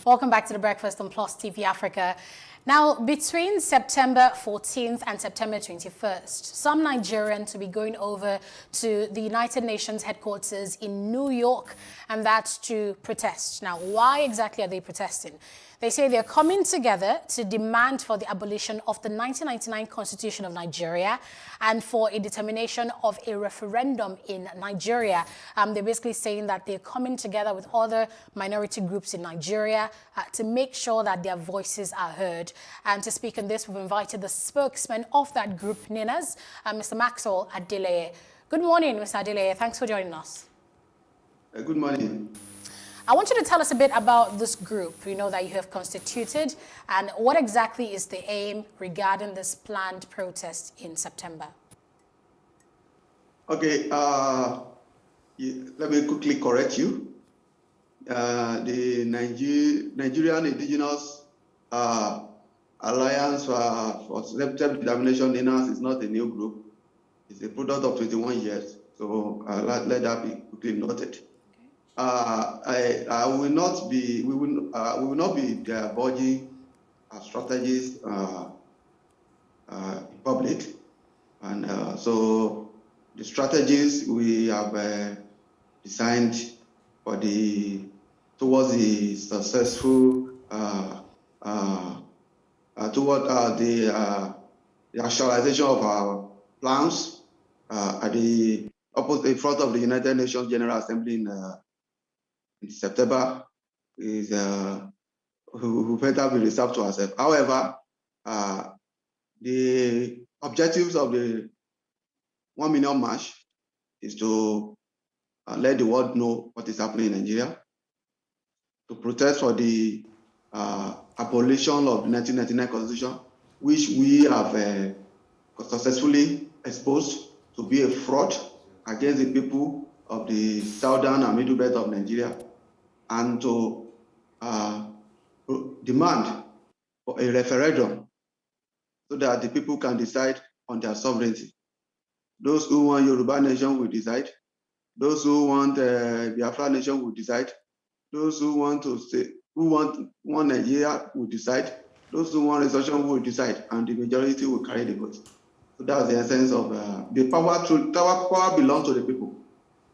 Welcome back to The Breakfast on Plus TV Africa. Now, between September 14th and September 21st, some Nigerians will be going over to the United Nations headquarters in New York, and that's to protest. Now, why exactly are they protesting? They say they're coming together to demand for the abolition of the 1999 Constitution of Nigeria and for a determination of a referendum in Nigeria. They're basically saying that they're coming together with other minority groups in Nigeria to make sure that their voices are heard. And to speak on this, we've invited the spokesman of that group, NINAS, Mr. Maxwell Adeleye. Good morning, Mr. Adeleye. Thanks for joining us. Good morning. I want you to tell us a bit about this group, that you have constituted, and what exactly is the aim regarding this planned protest in September? Okay, let me quickly correct you. The Nigerian Indigenous Alliance for Self-Determination, NINAS, is not a new group. It's a product of 21 years, so let that be quickly noted. I will not be. We will not be divulging strategies in public, and so the strategies we have designed towards the successful the actualization of our plans in front of the United Nations General Assembly in September is who better be reserved to ourselves. However, the objectives of the 1 million march is to let the world know what is happening in Nigeria, to protest for the abolition of the 1999 Constitution, which we have successfully exposed to be a fraud against the people of the southern and middle belt of Nigeria, and to demand for a referendum so that the people can decide on their sovereignty. Those who want Yoruba nation will decide. Those who want Biafra nation will decide. Those who want one Nigeria will decide. Those who want restoration will decide, and the majority will carry the vote. So that's the essence of the power. Power belongs to the people,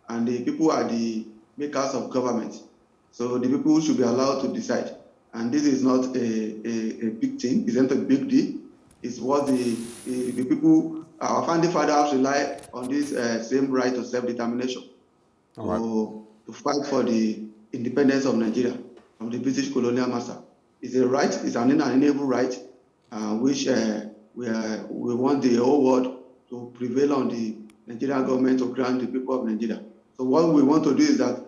and the people are the makers of government. So the people should be allowed to decide. And this is not a big thing. It's not a big deal. It's what the people, our founding fathers, rely on this same right to self-determination to fight for the independence of Nigeria from the British colonial master. It's a right. It's an inalienable right, which we want the whole world to prevail on the Nigerian government to grant the people of Nigeria. So what we want to do is that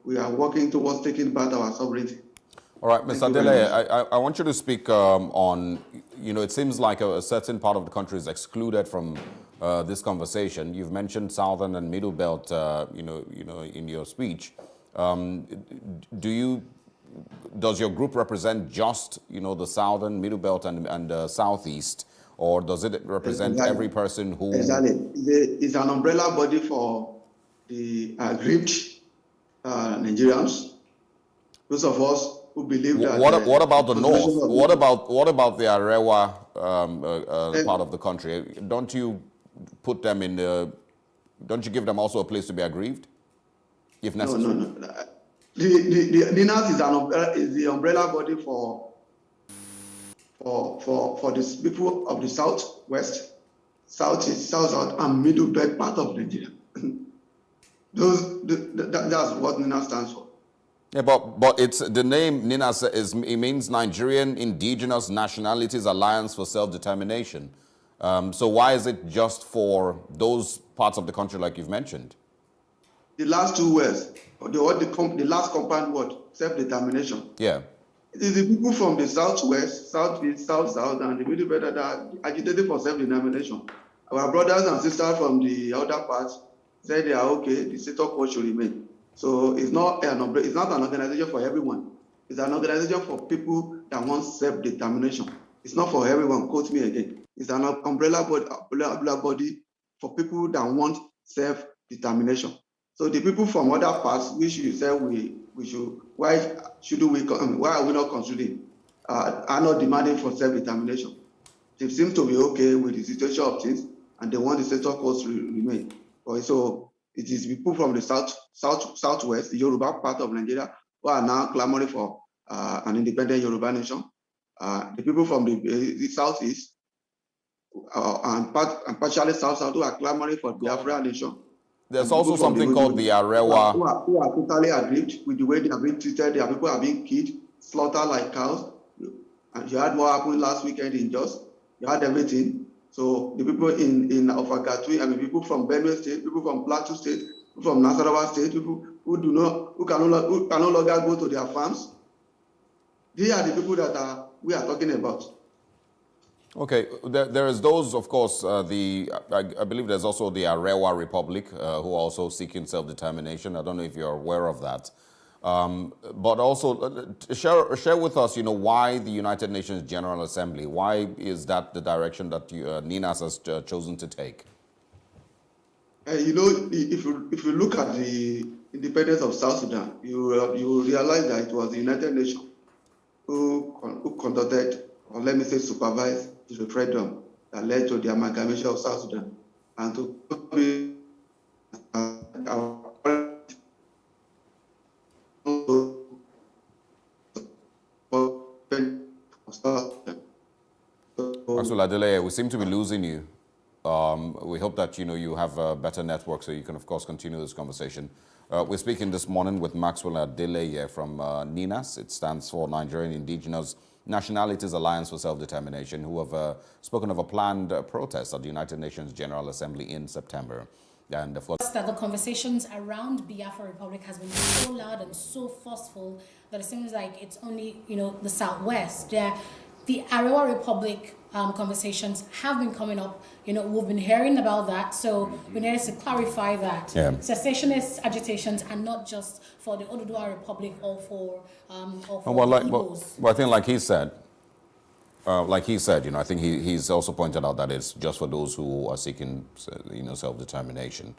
we are working towards taking back our sovereignty. All right, Mr. Dele, I want you to speak on, it seems like a certain part of the country is excluded from this conversation. You've mentioned Southern and Middle Belt, in your speech. Does your group represent just, the Southern, Middle Belt, and Southeast, or does it represent every person who... Exactly. It's an umbrella body for the aggrieved Nigerians, those of us who believe that... What about the North? What about the Arewa part of the country? Don't you put them in the... Don't you give them also a place to be aggrieved, if necessary? No. The NINAS is the umbrella body for the people of the Southwest, Southeast, South, and Middle Belt part of Nigeria. That's what NINAS stands for. Yeah, but it's the name NINAS it means Nigerian Indigenous Nationalities Alliance for Self-Determination. So why is it just for those parts of the country like you've mentioned? The last two words, the last compound word, self-determination. Yeah. It is the people from the Southwest, Southeast, South, and the Middle Belt that are agitating for self-determination. Our brothers and sisters from the other parts said they are okay, the status quo should remain. So it's not an organization for everyone. It's an organization for people that want self-determination. It's not for everyone, quote me again. It's an umbrella body for people that want self-determination. So the people from other parts, which you say we should, why are we not considering, are not demanding for self-determination? They seem to be okay with the situation of things, and they want the status quo to remain. So it is people from the Southwest, the Yoruba part of Nigeria, who are now clamoring for an independent Yoruba nation. The people from the Southeast and partially South who are clamoring for Biafra nation. There's also something called the Arewa. Who are totally aggrieved with the way they are being treated. Their people are being killed, slaughtered like cows. And you had what happened last weekend in Jos. You had everything. So the people in Ofagatui, people from Benue State, people from Plateau State, people from Nasarawa State, people who can no longer go to their farms. They are the people that we are talking about. Okay, there is those, of course, I believe there's also the Arewa Republic, who are also seeking self-determination. I don't know if you're aware of that. But also, share with us, why the United Nations General Assembly, why is that the direction that NINAS has chosen to take? If you look at the independence of South Sudan, you realize that it was the United Nations who conducted, or let me say supervised, the referendum that led to the amalgamation of South Sudan and to Maxwell Adeleye, we seem to be losing you. We hope that you have a better network so you can, of course, continue this conversation. We're speaking this morning with Maxwell Adeleye from NINAS. It stands for Nigerian Indigenous Nationalities Alliance for Self-Determination, who have spoken of a planned protest at the United Nations General Assembly in September. And of course, that the conversations around Biafra Republic has been so loud and so forceful that it seems like it's only the Southwest. The Arewa Republic conversations have been coming up. We've been hearing about that, so we need to clarify that. Yeah. Secessionist agitations are not just for the Oduduwa Republic or for Igbos. Well, I think like he said, I think he's also pointed out that it's just for those who are seeking, self-determination.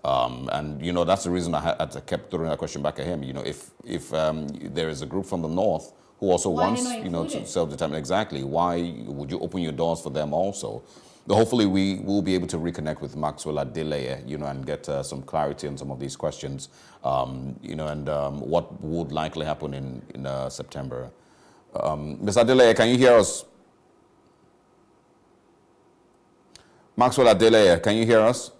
And, that's the reason I kept throwing that question back at him. If there is a group from the north who also wants, to self-determine, exactly, why would you open your doors for them also? But hopefully we will be able to reconnect with Maxwell Adeleye, and get some clarity on some of these questions, and what would likely happen in September. Ms. Adeleye, can you hear us? Maxwell Adeleye, can you hear us?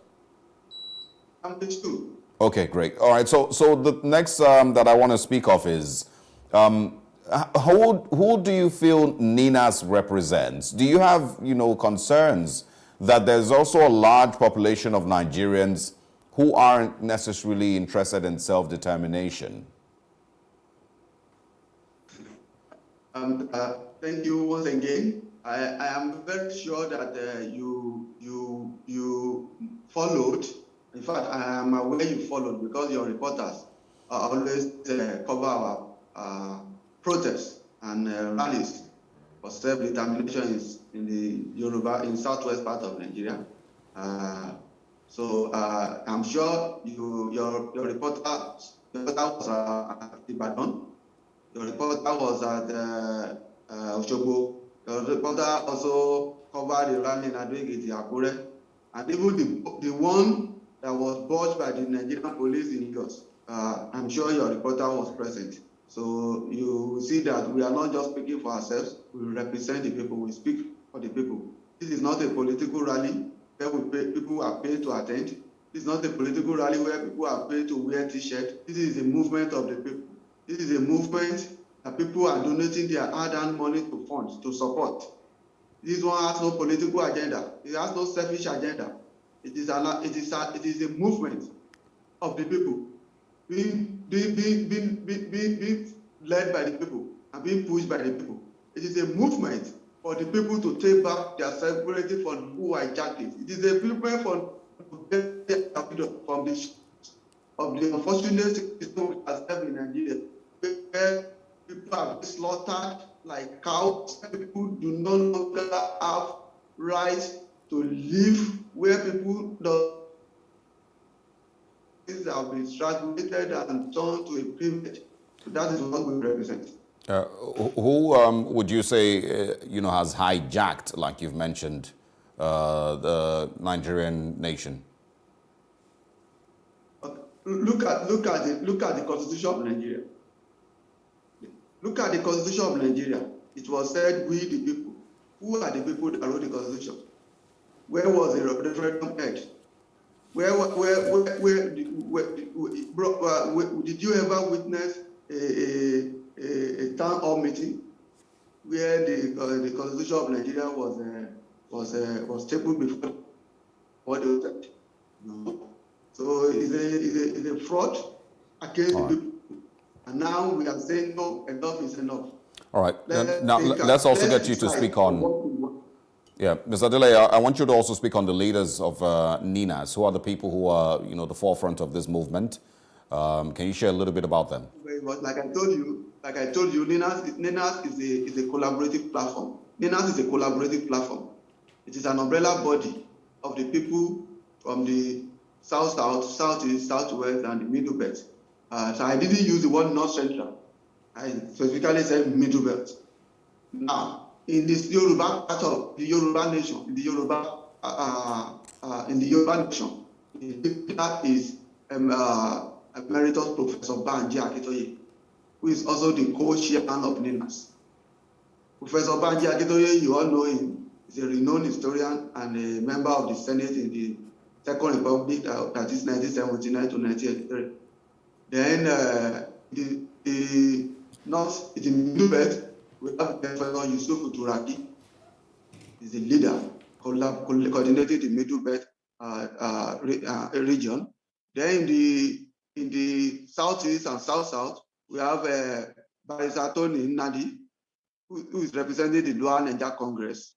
I'm too. Okay, great. All right, so the next that I want to speak of is, who do you feel NINAS represents? Do you have, concerns that there's also a large population of Nigerians who aren't necessarily interested in self-determination? Thank you once again. I am very sure that you followed. In fact, I am aware you followed because your reporters always cover our protests and rallies for self-determination in the Yoruba, in southwest part of Nigeria. So I'm sure your reporter was at Ibadan. Your reporter was at Osogbo. Your reporter also covered the rally in Ado-Ekiti, Akure, and even the one that was bought by the Nigerian police in Lagos. I'm sure your reporter was present. So you see that we are not just speaking for ourselves, we represent the people, we speak for the people. This is not a political rally where people are paid to attend. This is not a political rally where people are paid to wear t-shirts. This is a movement of the people. This is a movement that people are donating their hard-earned money to funds, to support. This one has no political agenda. It has no selfish agenda. It is a movement of the people being led by the people and being pushed by the people. It is a movement for the people to take back their sovereignty from who hijacked it. It is a movement from the unfortunate system that has in Nigeria, where people are slaughtered like cows. People do no longer have rights to live, where people have been strangulated and turned to a privilege. So that is what we represent. Who would you say, has hijacked, like you've mentioned, the Nigerian nation? Look at the Constitution of Nigeria. Look at the Constitution of Nigeria. It was said, we the people. Who are the people that wrote the Constitution? Where was the referendum held? Did you ever witness a town hall meeting where the Constitution of Nigeria was tabled before what they said? No. So it's a fraud against the people. And now we are saying no, enough is enough. All right. Now let's also get you to speak on. Yeah, Ms. Adeleye, I want you to also speak on the leaders of NINAS. Who are the people who are, the forefront of this movement? Can you share a little bit about them? Like I told you, NINAS is a collaborative platform. NINAS is a collaborative platform. It is an umbrella body of the people from the south, southeast, southwest, and the middle belt. So I didn't use the word north central. I specifically said middle belt. Now, in this Yoruba part of the Yoruba nation, that is Emeritus Professor Banji Akitoye, who is also the co-chairman of NINAS. Professor Banji Akitoye, you all know him. He's a renowned historian and a member of the Senate in the Second Republic, that is 1979 to 1983. Then the north, in the middle belt, we have Professor Yusuf Turaki. He's the leader, coordinating the middle belt region. Then in the southeast and south-south, we have Barrister Tony Nnadi, who is representing the Lower Niger Congress.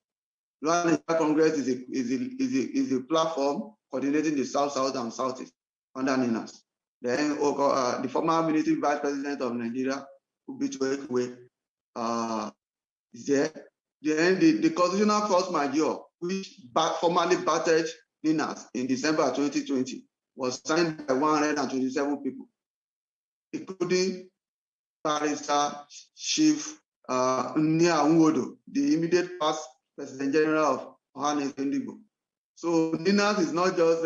Lower Niger Congress is a platform coordinating the south-south and southeast under NINAS. Then the former military vice president of Nigeria, Ubicho Ekwe, is there. Then the constitutional force majeure, which formally battered NINAS in December 2020, was signed by 127 people, including Barrister Chief Nia Nwodo, the immediate past President General of Ohanaeze Ndigbo. So NINAS is not just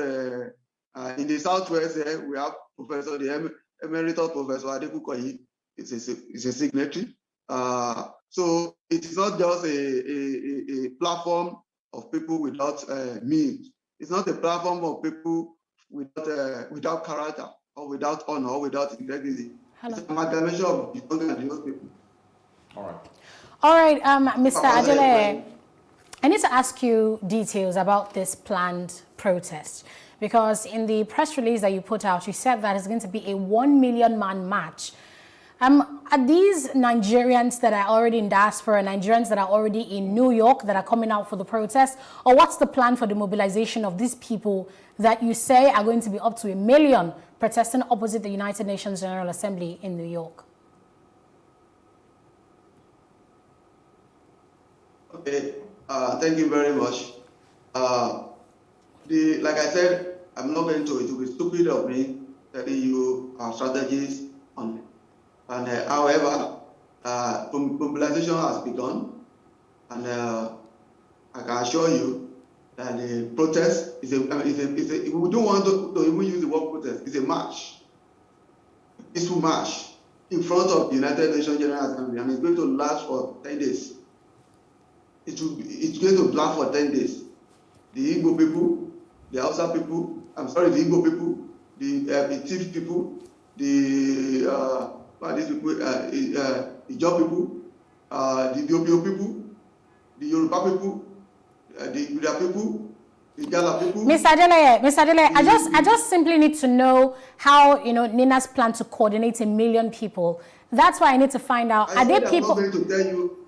in the southwest. We have Professor the Emeritus Professor Adeku Koyi. It's a signatory. So it is not just a platform of people without means. It's not a platform of people without character or without honor or without integrity. Hello. It's an amalgamation of the young and the old people. All right, Mr. Adele, I need to ask you details about this planned protest, because in the press release that you put out, you said that it's going to be a 1 million man march. Are these Nigerians that are already in diaspora, Nigerians that are already in New York that are coming out for the protest? Or what's the plan for the mobilization of these people that you say are going to be up to 1 million protesting opposite the United Nations General Assembly in New York? Okay, thank you very much. Like I said, I'm not going to, it will be stupid of me telling you our strategies on it. And however, mobilization has begun, and I can assure you that the protest is we don't want to even use the word protest. It's a march, a peaceful march in front of the United Nations General Assembly, and it's going to last for 10 days. It's going to last for 10 days. The Igbo people, the Hausa people, the Igbo people, the Tiv people, the these people, the Ijaw people, the Ethiopian people, the Yoruba people, the Buddha people, the Gala people. Mr. Adele, I just simply need to know how NINAS plan to coordinate 1 million people. That's why I need to find out. Are there people?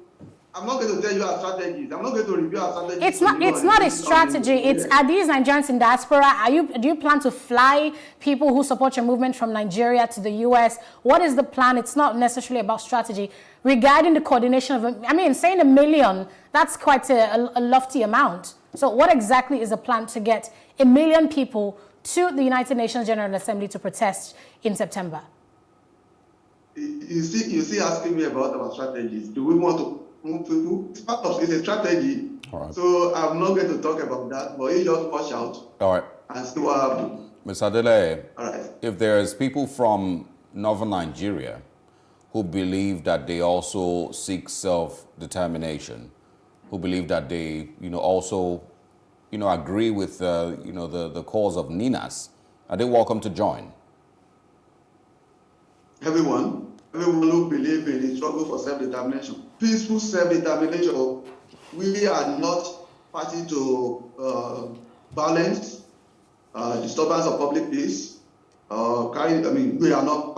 I'm not going to tell you our strategies. I'm not going to review our strategies. It's not a strategy. Are these Nigerians in diaspora? Do you plan to fly people who support your movement from Nigeria to the US? What is the plan? It's not necessarily about strategy. Regarding the coordination of, saying 1 million, that's quite a lofty amount. So what exactly is the plan to get 1 million people to the United Nations General Assembly to protest in September? You see asking me about our strategies. Do we want to people? It's a strategy. Right. So I'm not going to talk about that, but you just watch out. All right. And see what happens. Ms. Adele, all right. If there's people from northern Nigeria who believe that they also seek self-determination, who believe that they, also, agree with, the cause of NINAS, are they welcome to join? Everyone who believes in the struggle for self-determination, peaceful self-determination. We are not party to violence, disturbance of public peace. We are not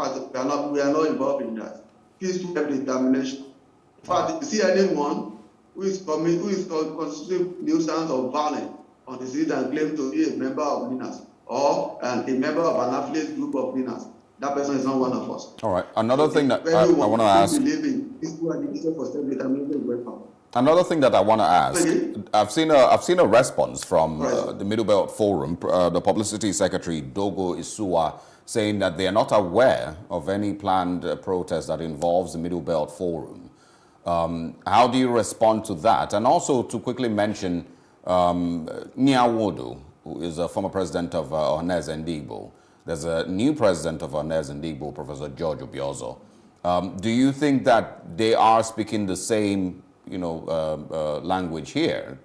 involved in that. Peaceful self-determination. In fact, if you see anyone who is constituting nuisance or violence on the street and claim to be a member of NINAS or a member of an affiliate group of NINAS, that person is not one of us. All right. Another thing that I want to ask. Another thing that I want to ask. I've seen a response from the Middle Belt Forum, the publicity secretary Dogo Isuwa, saying that they are not aware of any planned protest that involves the Middle Belt Forum. How do you respond to that? And also to quickly mention Nia Nwodo, who is a former president of Ohanaeze Ndigbo. There's a new president of Ohanaeze Ndigbo, Professor George Obiozor. Do you think that they are speaking the same, language here.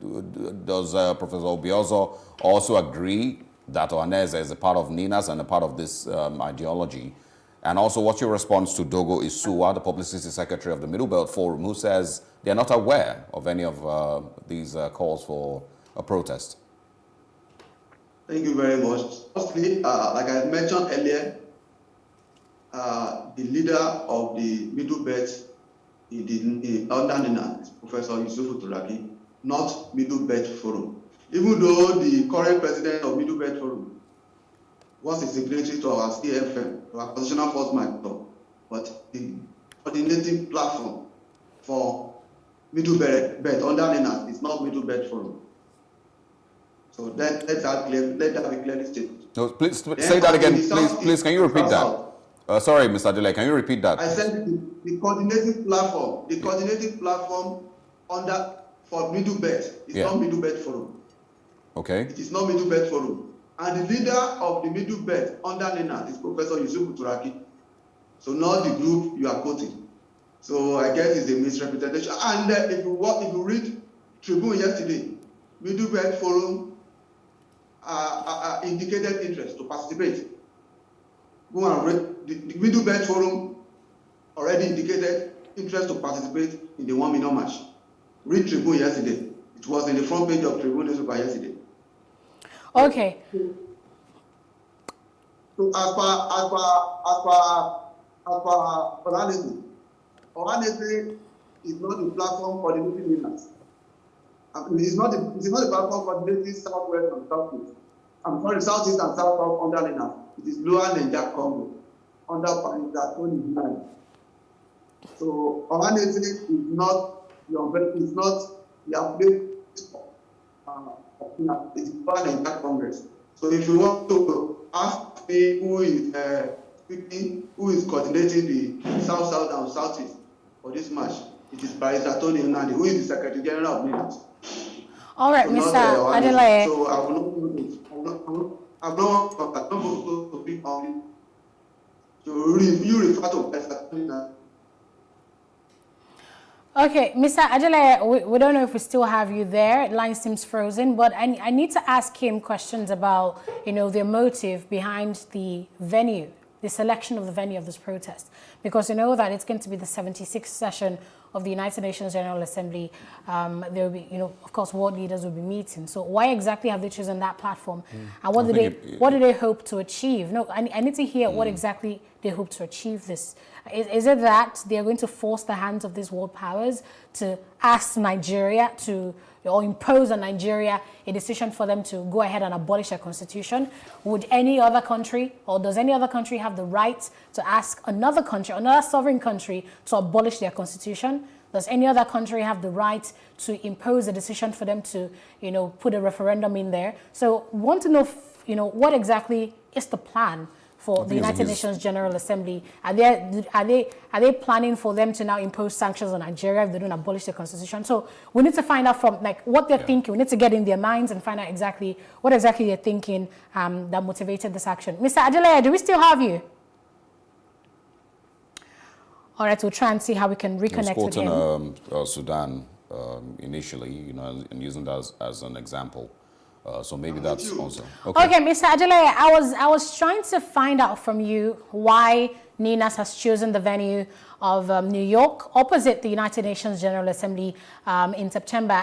Does Professor Obiozo also agree that Ohanaeze is a part of NINAS and a part of this ideology? And also, what's your response to Dogo Isuwa, the publicity secretary of the Middle Belt Forum, who says they're not aware of any of these calls for a protest? Thank you very much. Firstly, like I mentioned earlier, the leader of the Middle Belt under NINA is Professor Yusufu Turaki, not Middle Belt Forum. Even though the current president of Middle Belt Forum was a signatory to our CFM, to our positional force matter, but the coordinating platform for Middle Belt under NINA is not Middle Belt Forum. So let that be clearly stated. No, please say that again. Please, can you repeat that? Sorry, Mr. Adele, can you repeat that? I said the coordinating platform for Middle Belt is not Middle Belt Forum. Okay. It is not Middle Belt Forum. And the leader of the Middle Belt under NINA is Professor Yusufu Turaki. So not the group you are quoting. So I guess it's a misrepresentation. And if you read Tribune yesterday, Middle Belt Forum indicated interest to participate. Go and read the Middle Belt Forum already indicated interest to participate in the 1 million march. Read Tribune yesterday. It was in the front page of Tribune newspaper yesterday. Okay. So as per Ohanaeze is not the platform coordinating leaders. It's not the platform coordinating Southwest and Southeast. I'm sorry, Southeast and South under leaders. It is Lower Niger Congo under Panita Tony Line. So Ohanaeze is not the update it's Lower Niger Congress. So if you want to ask me who is speaking, who is coordinating the South and Southeast for this match, it is Barrister Tony Unandi, who is the Secretary General of NINAS. All right, so Mr. Adelaide. So I will not going to speak on it. So you refer to Barrister Tony Unandi. Okay, Mr. Adelaide, we don't know if we still have you there. Line seems frozen, but I need to ask him questions about, the motive behind the venue, the selection of the venue of this protest, because you know that it's going to be the 76th session of the United Nations General Assembly. There will be, of course, world leaders will be meeting. So why exactly have they chosen that platform? And what do they hope to achieve? No, I need to hear what exactly they hope to achieve this. Is it that they are going to force the hands of these world powers to ask Nigeria or impose on Nigeria a decision for them to go ahead and abolish their constitution? Would any other country, or does any other country have the right to ask another country, another sovereign country, to abolish their constitution? Does any other country have the right to impose a decision for them to, put a referendum in there? So we want to know, what exactly is the plan for the United Nations General Assembly? Are they planning for them to now impose sanctions on Nigeria if they don't abolish the constitution? So we need to find out from what they're thinking. We need to get in their minds and find out exactly what exactly they're thinking that motivated this action. Mr. Adelaide, do we still have you? All right, we'll try and see how we can reconnect with him. Sudan initially, and using that as an example. So maybe that's also okay. Mr. Adelaide, I was trying to find out from you why NINAS has chosen the venue of New York, opposite the United Nations General Assembly in September,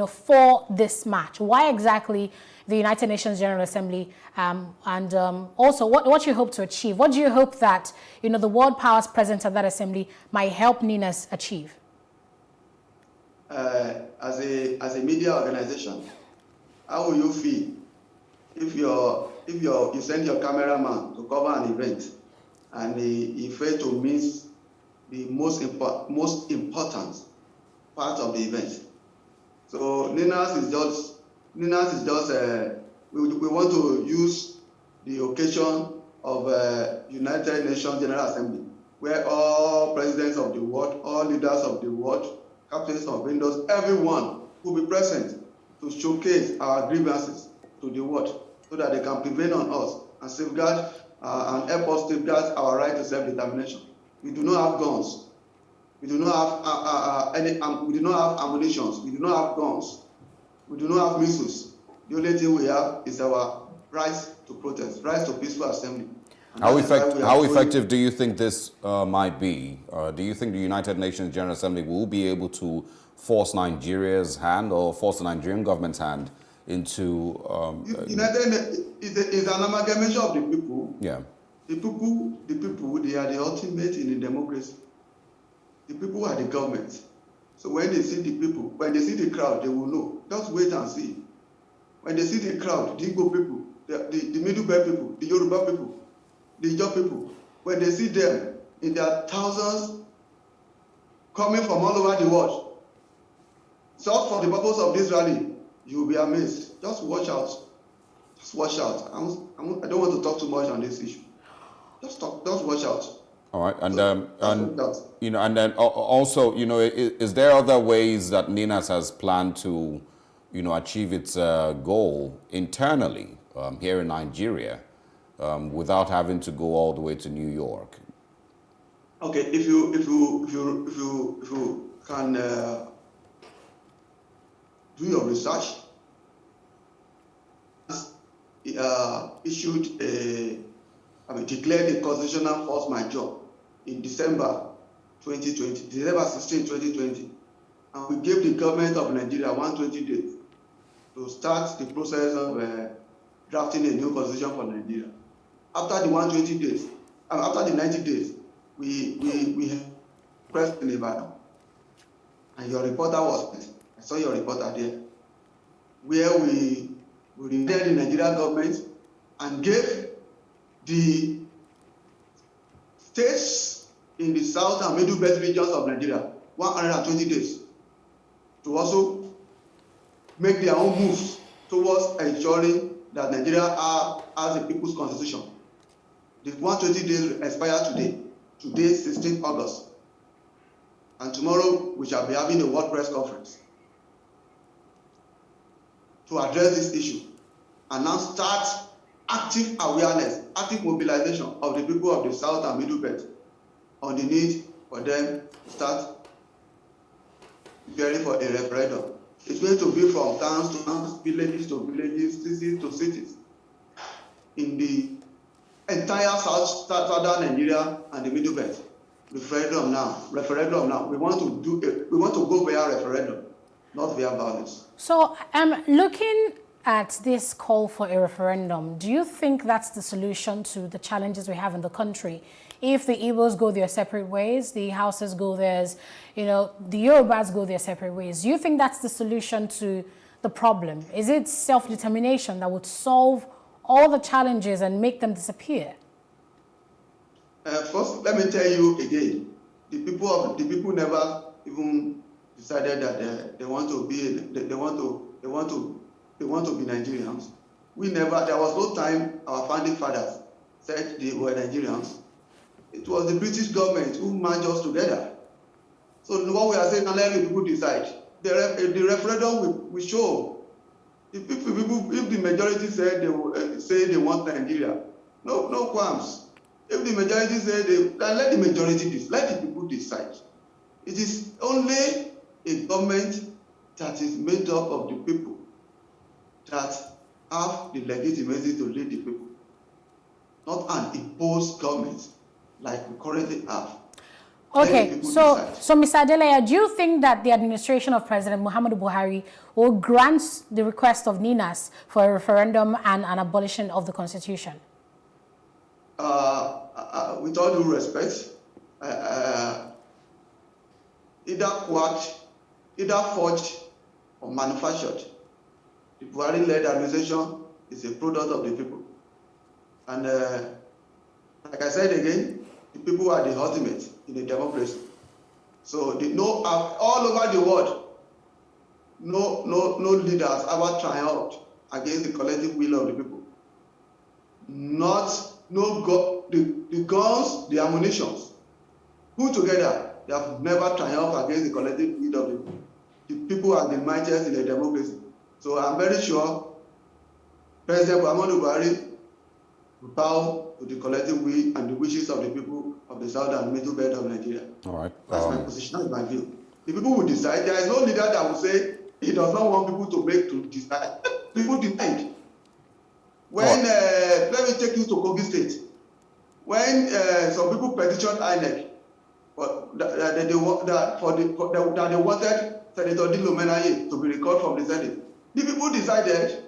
for this match. Why exactly the United Nations General Assembly, and also what you hope to achieve? What do you hope that the world powers present at that assembly might help NINAS achieve? As a media organization, how will you feel if you send your cameraman to cover an event and he failed to miss the most important part of the event? So NINAS is just we want to use the occasion of United Nations General Assembly, where all presidents of the world, all leaders of the world, captains of windows, everyone will be present to showcase our grievances to the world so that they can prevail on us and safeguard and help us safeguard our right to self-determination. We do not have guns. We do not have we do not have ammunition. We do not have guns. We do not have missiles. The only thing we have is our rights to protest, rights to peaceful assembly. How effective do you think this might be? Do you think the United Nations General Assembly will be able to force Nigeria's hand or force the Nigerian government's hand into... United is an amalgamation of the people. Yeah. The people, they are the ultimate in a democracy. The people are the government. So when they see the people, when they see the crowd, they will know. Just wait and see. When they see the crowd, the Igbo people, the Middle Belt people, the Yoruba people, the Ijaw people, when they see them in their thousands coming from all over the world, just for the purpose of this rally, you will be amazed. Just watch out. Just watch out. I don't want to talk too much on this issue. Just watch out. All right, and you know, and then also, you know, is there other ways that NINAS has planned to, you know, achieve its goal internally here in Nigeria without having to go all the way to New York? Okay, if you can do your research, declared a constitutional force majeure in December 2020, December 16, 2020, and we gave the government of Nigeria 120 days to start the process of drafting a new constitution for Nigeria. After the 120 days, after the 90 days, we pressed in Ibadan, and your reporter was there. I saw your reporter there, where we reminded the Nigerian government and gave the states in the south and middle belt regions of Nigeria 120 days to also make their own moves towards ensuring that Nigeria has a people's constitution. The 120 days expire today. Today, 16th August. And tomorrow, we shall be having a World Press Conference to address this issue and now start active awareness, active mobilization of the people of the South and Middle Belt on the need for them to start preparing for a referendum. It's going to be from towns to towns, villages to villages, cities to cities, in the entire southern Nigeria and the Middle Belt. Referendum now. We want to go via referendum, not via violence. So, looking at this call for a referendum, do you think that's the solution to the challenges we have in the country? If the Igbos go their separate ways, the Hausas go theirs, you know, the Yorubas go their separate ways, do you think that's the solution to the problem? Is it self-determination that would solve all the challenges and make them disappear? First, let me tell you again, the people never even decided that they want to be Nigerians. There was no time our founding fathers said they were Nigerians. It was the British government who merged us together. So what we are saying, now let the people decide. The referendum will show. If the majority say they want Nigeria, no qualms. If the majority say let the majority decide, let the people decide. It is only a government that is made up of the people that have the legitimacy to lead the people, not an imposed government like we currently have. Okay, so Mr. Adeleye, do you think that the administration of President Muhammadu Buhari will grant the request of NINAS for a referendum and an abolition of the Constitution? With all due respect, either forged or manufactured, the Buhari-led administration is a product of the people. And like I said again, the people are the ultimate in a democracy. So all over the world, no leaders ever triumphed against the collective will of the people. The guns, the ammunitions, put together, they have never triumphed against the collective will of the people. The people are the mightiest in a democracy. So I'm very sure President Muhammadu Buhari will bow to the collective will and the wishes of the people of the south and middle belt of Nigeria. All right. That's my position. That's my view. The people will decide. There is no leader that will say he does not want people to decide. People decide. When let me take you to Kogi State. When some people petitioned INEC, that they wanted Senator Dilo Menaye to be recalled from the Senate, the people decided.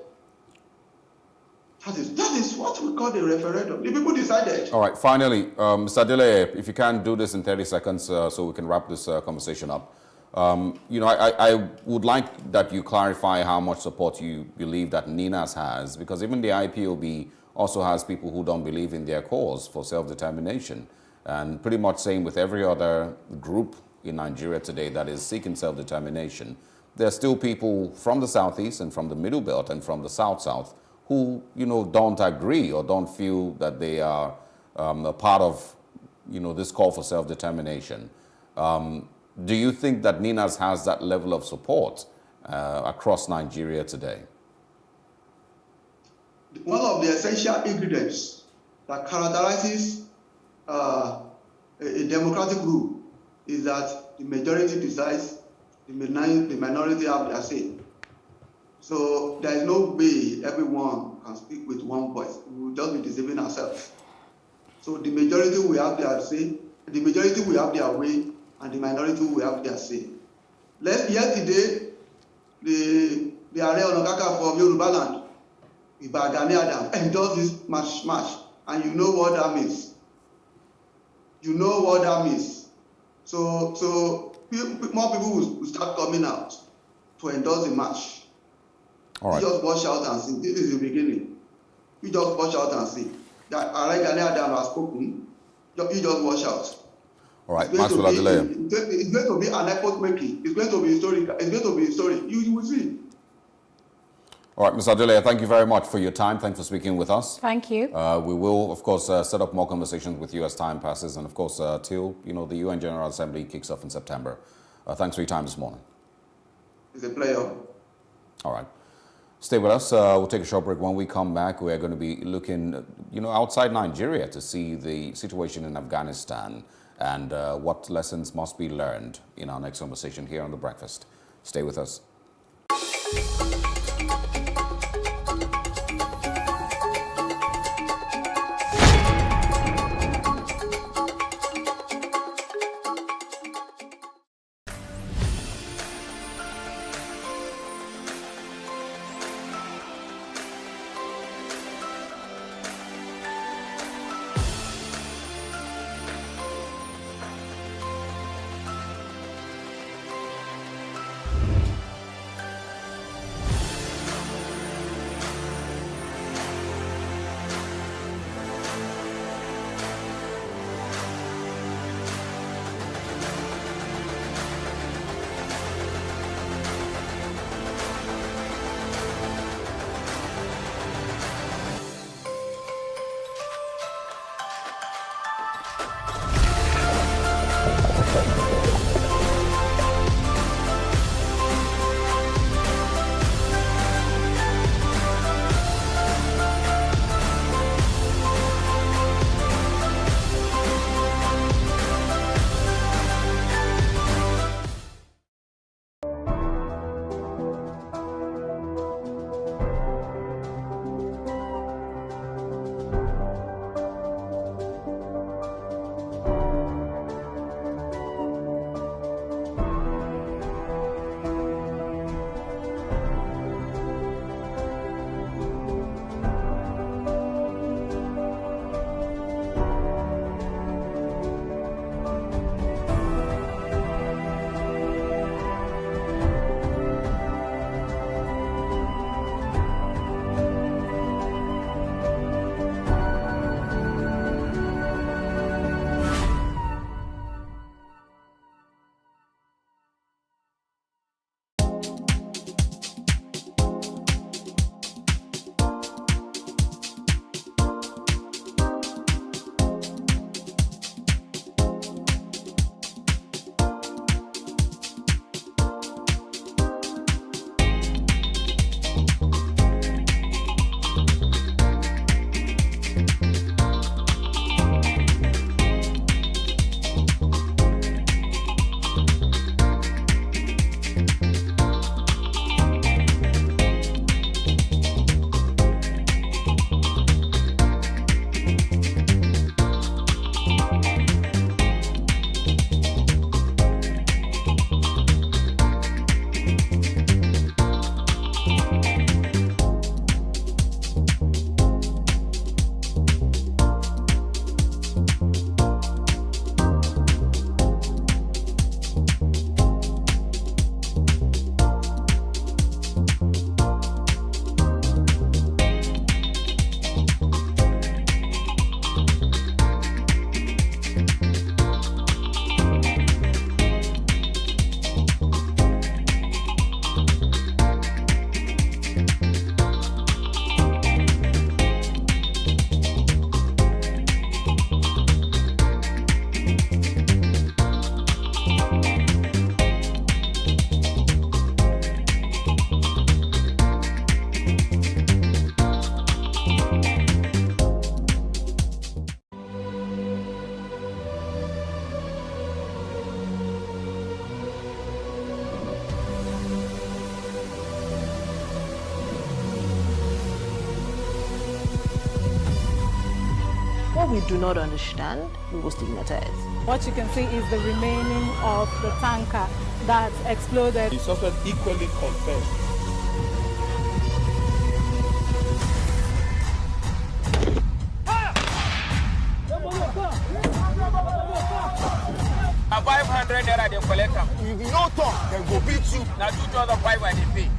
That is what we call the referendum. The people decided. All right. Finally, Mr. Dele, if you can do this in 30 seconds so we can wrap this conversation up. I would like that you clarify how much support you believe that NINAS has, because even the IPOB also has people who don't believe in their cause for self-determination. And pretty much same with every other group in Nigeria today that is seeking self-determination. There are still people from the southeast and from the middle belt and from the south-south who, don't agree or don't feel that they are a part of, this call for self-determination. Do you think that NINAS has that level of support across Nigeria today? One of the essential ingredients that characterizes a democratic group is that the majority decides, the minority have their say. So there is no way everyone can speak with one voice. We will just be deceiving ourselves. So the majority will have their say, the majority will have their way, and the minority will have their say. Yesterday, the Ààrẹ Ọ̀nà Kakanfò of Yoruba land, Ìbà Gani Adams, endorsed this march, and you know what that means. You know what that means. So more people will start coming out to endorse the march. All right. You just watch out and see. This is the beginning. You just watch out and see. That Ààrẹ Gani Adams has spoken. You just watch out. All right, it's going to be an epoch making. It's going to be historical. It's going to be historic. You will see. All right, Mr. Adele, thank you very much for your time. Thanks for speaking with us. Thank you. We will, of course, set up more conversations with you as time passes, and of course, till the UN General Assembly kicks off in September. Thanks for your time this morning. It's a pleasure. All right. Stay with us. We'll take a short break. When we come back, we're going to be looking, outside Nigeria to see the situation in Afghanistan and what lessons must be learned in our next conversation here on The Breakfast. Stay with us. What we do not understand, we will stigmatize. What you can see is the remaining of the tanker that exploded. The suspect equally confessed. A 500 naira they collect them. If you no talk, then go beat you. Now 2,500 and they pay.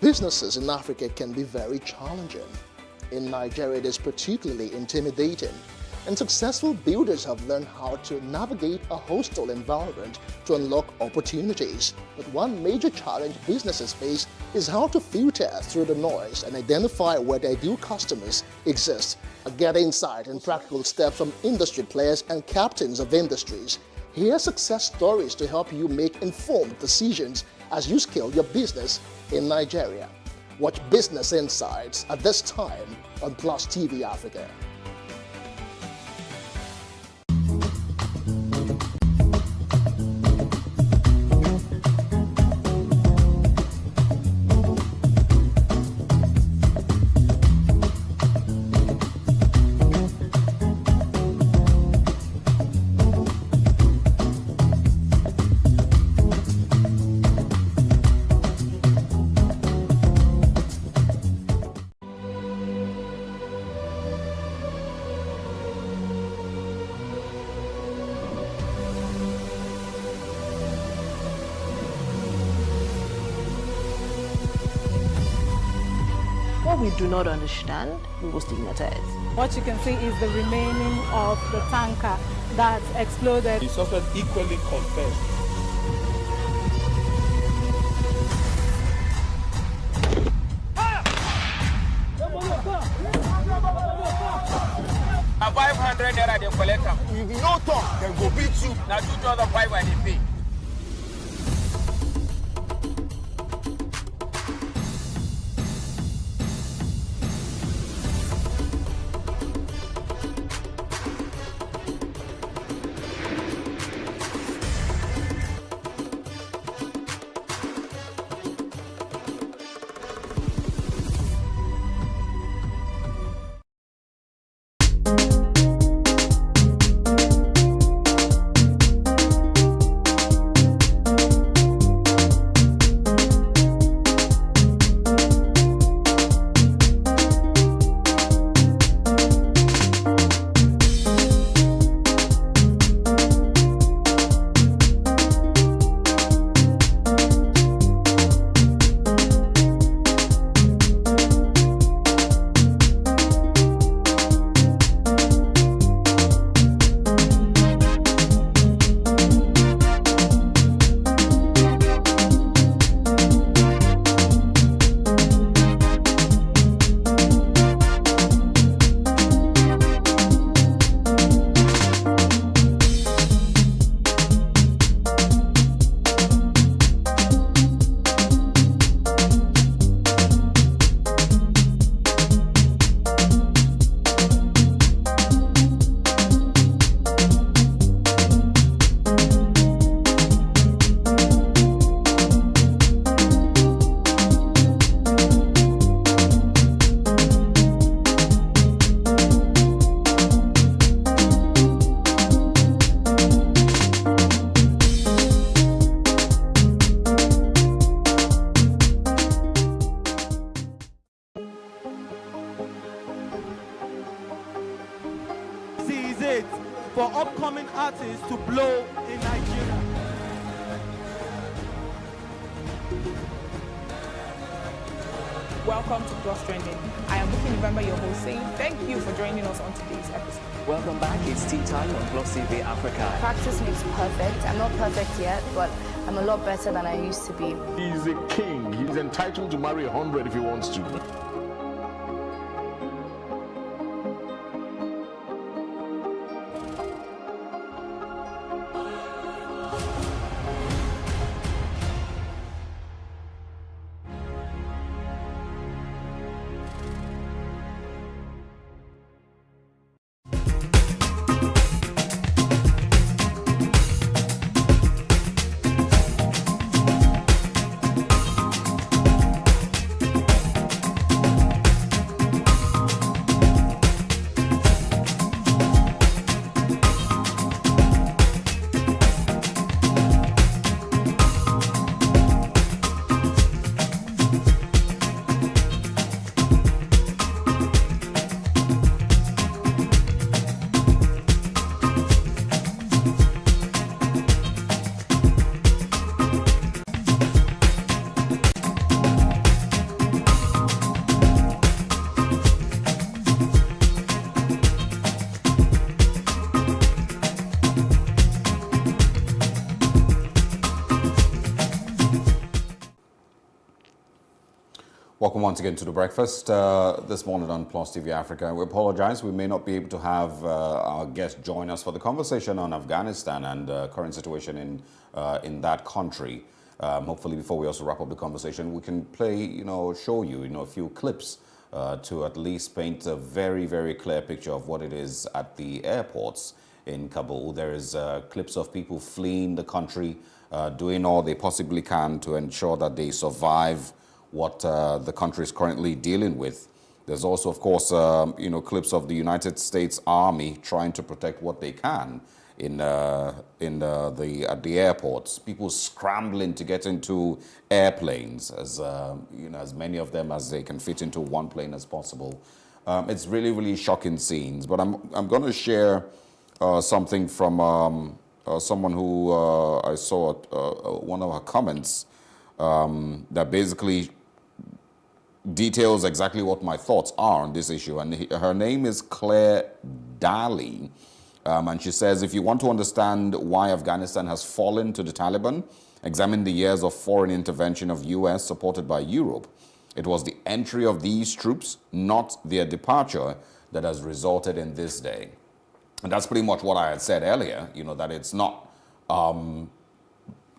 Businesses in Africa can be very challenging. In Nigeria, it is particularly intimidating, and successful builders have learned how to navigate a hostile environment to unlock opportunities. But one major challenge businesses face is how to filter through the noise and identify where their ideal customers exist. Get insight and practical steps from industry players and captains of industries. Hear success stories to help you make informed decisions as you scale your business in Nigeria. Watch Business Insights at this time on PlusTvAfrica. What we do not understand, we will stigmatize. What you can see is the remaining of the tanker that exploded. The suspect equally confessed. A 500 naira they collect them. If you no talk, then go beat you. Now 2,500 and they pay. Welcome to Plus Trending. I am Bookie November, your host, saying thank you for joining us on today's episode. Welcome back. It's tea time on Plus TV Africa. Practice makes perfect. I'm not perfect yet, but I'm a lot better than I used to be. He's a king. He's entitled to marry 100 if he wants to. Welcome once again to the breakfast this morning on Plus TV Africa. We apologize, we may not be able to have our guest join us for the conversation on Afghanistan and current situation in that country. Hopefully, before we also wrap up the conversation, we can play, show you, a few clips to at least paint a very, very clear picture of what it is at the airports in Kabul. There is clips of people fleeing the country, doing all they possibly can to ensure that they survive what the country is currently dealing with. There's also, of course, clips of the United States Army trying to protect what they can at the airports. People scrambling to get into airplanes, as many of them as they can fit into one plane as possible. It's really, really shocking scenes. But I'm going to share something from someone who I saw one of her comments that basically details exactly what my thoughts are on this issue. And her name is Claire Daly. And she says, if you want to understand why Afghanistan has fallen to the Taliban, examine the years of foreign intervention of US supported by Europe. It was the entry of these troops, not their departure, that has resulted in this day. And that's pretty much what I had said earlier, that it's not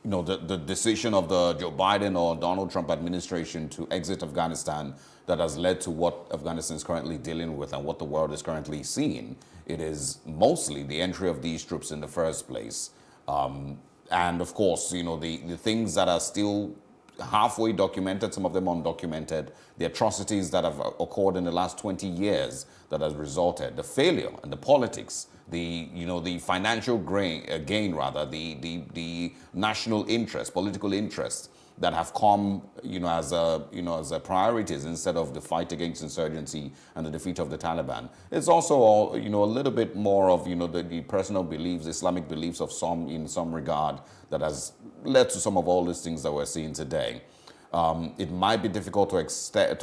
the decision of the Joe Biden or Donald Trump administration to exit Afghanistan that has led to what Afghanistan is currently dealing with and what the world is currently seeing. It is mostly the entry of these troops in the first place. And of course, the things that are still halfway documented, some of them undocumented, the atrocities that have occurred in the last 20 years that has resulted, the failure and the politics, the financial gain, the national interest, political interest that have come, as a priorities instead of the fight against insurgency and the defeat of the Taliban. It's also, a little bit more of, the personal beliefs, Islamic beliefs of some, in some regard, that has led to some of all these things that we're seeing today. It might be difficult to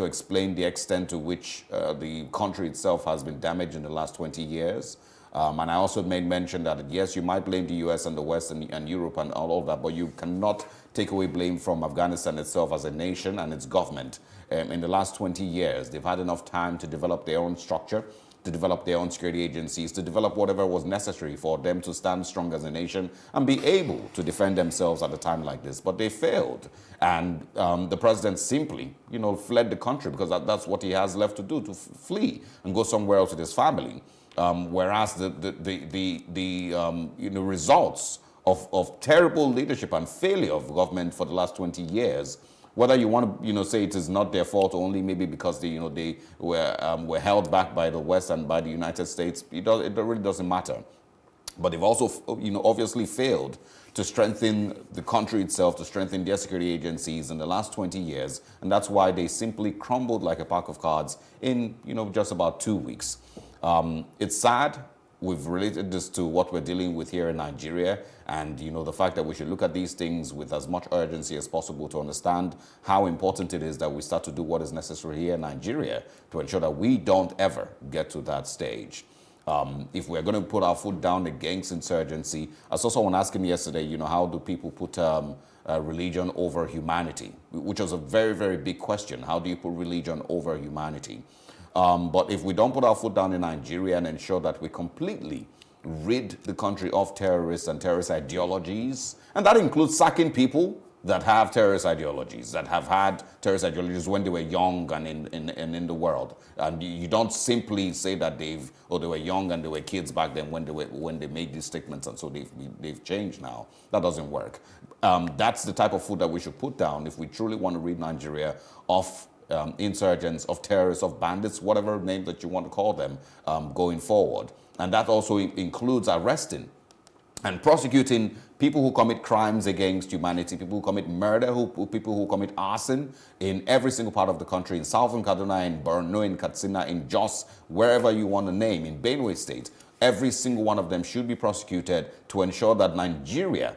explain the extent to which the country itself has been damaged in the last 20 years. And I also made mention that, yes, you might blame the US and the West and Europe and all of that, but you cannot take away blame from Afghanistan itself as a nation and its government. In the last 20 years, they've had enough time to develop their own structure, to develop their own security agencies, to develop whatever was necessary for them to stand strong as a nation and be able to defend themselves at a time like this. But they failed. And the president simply, fled the country because that's what he has left to do, to flee and go somewhere else with his family. Whereas the results of terrible leadership and failure of government for the last 20 years, whether you want to say it is not their fault, only maybe because they were held back by the West and by the United States, it really doesn't matter. But they've also obviously failed to strengthen the country itself, to strengthen their security agencies in the last 20 years, and that's why they simply crumbled like a pack of cards in just about 2 weeks. It's sad we've related this to what we're dealing with here in Nigeria, and the fact that we should look at these things with as much urgency as possible to understand how important it is that we start to do what is necessary here in Nigeria to ensure that we don't ever get to that stage. If we're going to put our foot down against insurgency, I saw someone asking me yesterday, how do people put religion over humanity, which was a very, very big question. How do you put religion over humanity? But if we don't put our foot down in Nigeria and ensure that we completely rid the country of terrorists and terrorist ideologies, and that includes sacking people that have terrorist ideologies, that have had terrorist ideologies when they were young and in the world. And you don't simply say that they were young and they were kids back then when they made these statements and so they've changed now. That doesn't work. That's the type of foot that we should put down if we truly want to rid Nigeria of insurgents, of terrorists, of bandits, whatever name that you want to call them, going forward. And that also includes arresting and prosecuting people who commit crimes against humanity, people who commit murder, people who commit arson in every single part of the country, in Southern Kaduna, in Borno, in Katsina, in Jos, wherever you want to name, in Benue State. Every single one of them should be prosecuted to ensure that Nigeria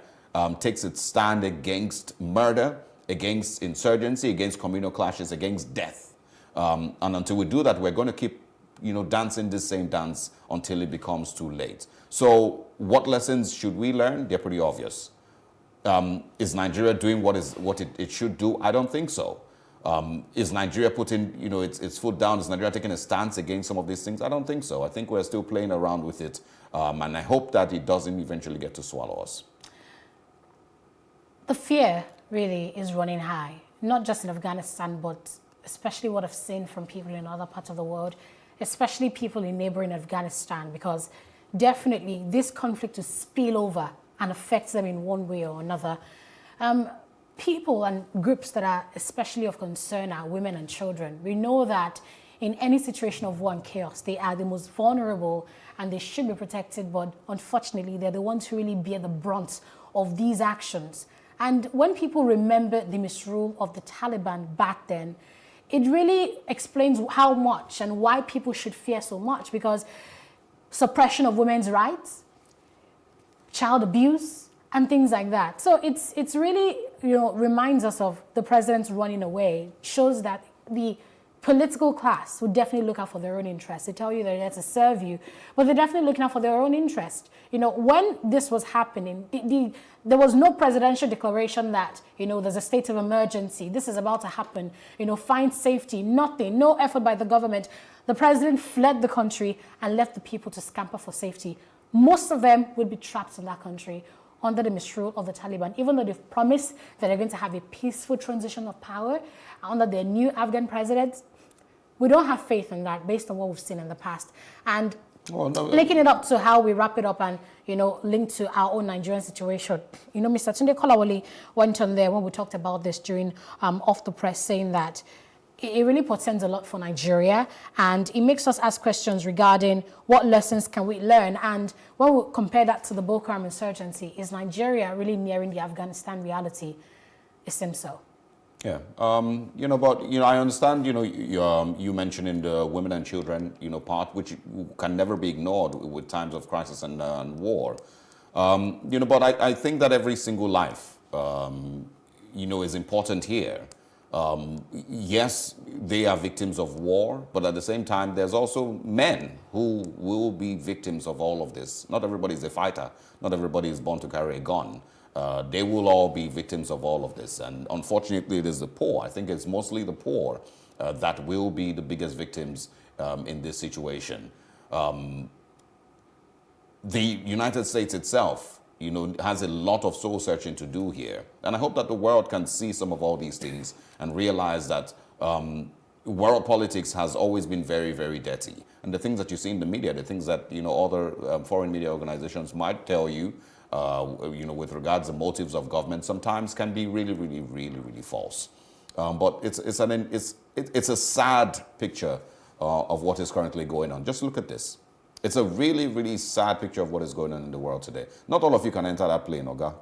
takes its stand against murder, against insurgency, against communal clashes, against death. And until we do that, we're going to keep dancing this same dance until it becomes too late. So what lessons should we learn? They're pretty obvious. Is Nigeria doing what it should do? I don't think so. Is Nigeria putting its foot down? Is Nigeria taking a stance against some of these things? I don't think so. I think we're still playing around with it. And I hope that it doesn't eventually get to swallow us. The fear really is running high, not just in Afghanistan, but especially what I've seen from people in other parts of the world, especially people in neighboring Afghanistan, because definitely this conflict will spill over and affect them in one way or another. People and groups that are especially of concern are women and children. We know that in any situation of war and chaos, they are the most vulnerable and they should be protected, but unfortunately, they're the ones who really bear the brunt of these actions. And when people remember the misrule of the Taliban back then, it really explains how much and why people should fear so much, because suppression of women's rights, child abuse, and things like that. So it's really, reminds us of the president's running away, shows that the political class would definitely look out for their own interests. They tell you they're there to serve you, but they're definitely looking out for their own interest. When this was happening, there was no presidential declaration that, there's a state of emergency, this is about to happen, find safety, nothing, no effort by the government. The president fled the country and left the people to scamper for safety. Most of them would be trapped in that country under the misrule of the Taliban, even though they've promised that they're going to have a peaceful transition of power under their new Afghan president. We don't have faith in that based on what we've seen in the past. And linking it up to how we wrap it up and, link to our own Nigerian situation. Mr. Tunde Kolawole went on there when we talked about this during Off the Press, saying that it really portends a lot for Nigeria, and it makes us ask questions regarding what lessons can we learn. And when we compare that to the Boko Haram insurgency, is Nigeria really nearing the Afghanistan reality? It seems so. Yeah, but I understand. You mentioning the women and children, part which can never be ignored with times of crisis and war. But I think that every single life, is important here. Yes, they are victims of war, but at the same time, there's also men who will be victims of all of this. Not everybody is a fighter. Not everybody is born to carry a gun. They will all be victims of all of this. And unfortunately, it is the poor. I think it's mostly the poor that will be the biggest victims in this situation. The United States itself, has a lot of soul searching to do here. And I hope that the world can see some of all these things and realize that world politics has always been very, very dirty. And the things that you see in the media, the things that, other foreign media organizations might tell you, with regards to motives of government, sometimes can be really, really, really, really false. But it's a sad picture of what is currently going on. Just look at this. It's a really, really sad picture of what is going on in the world today. Not all of you can enter that plane, Oga.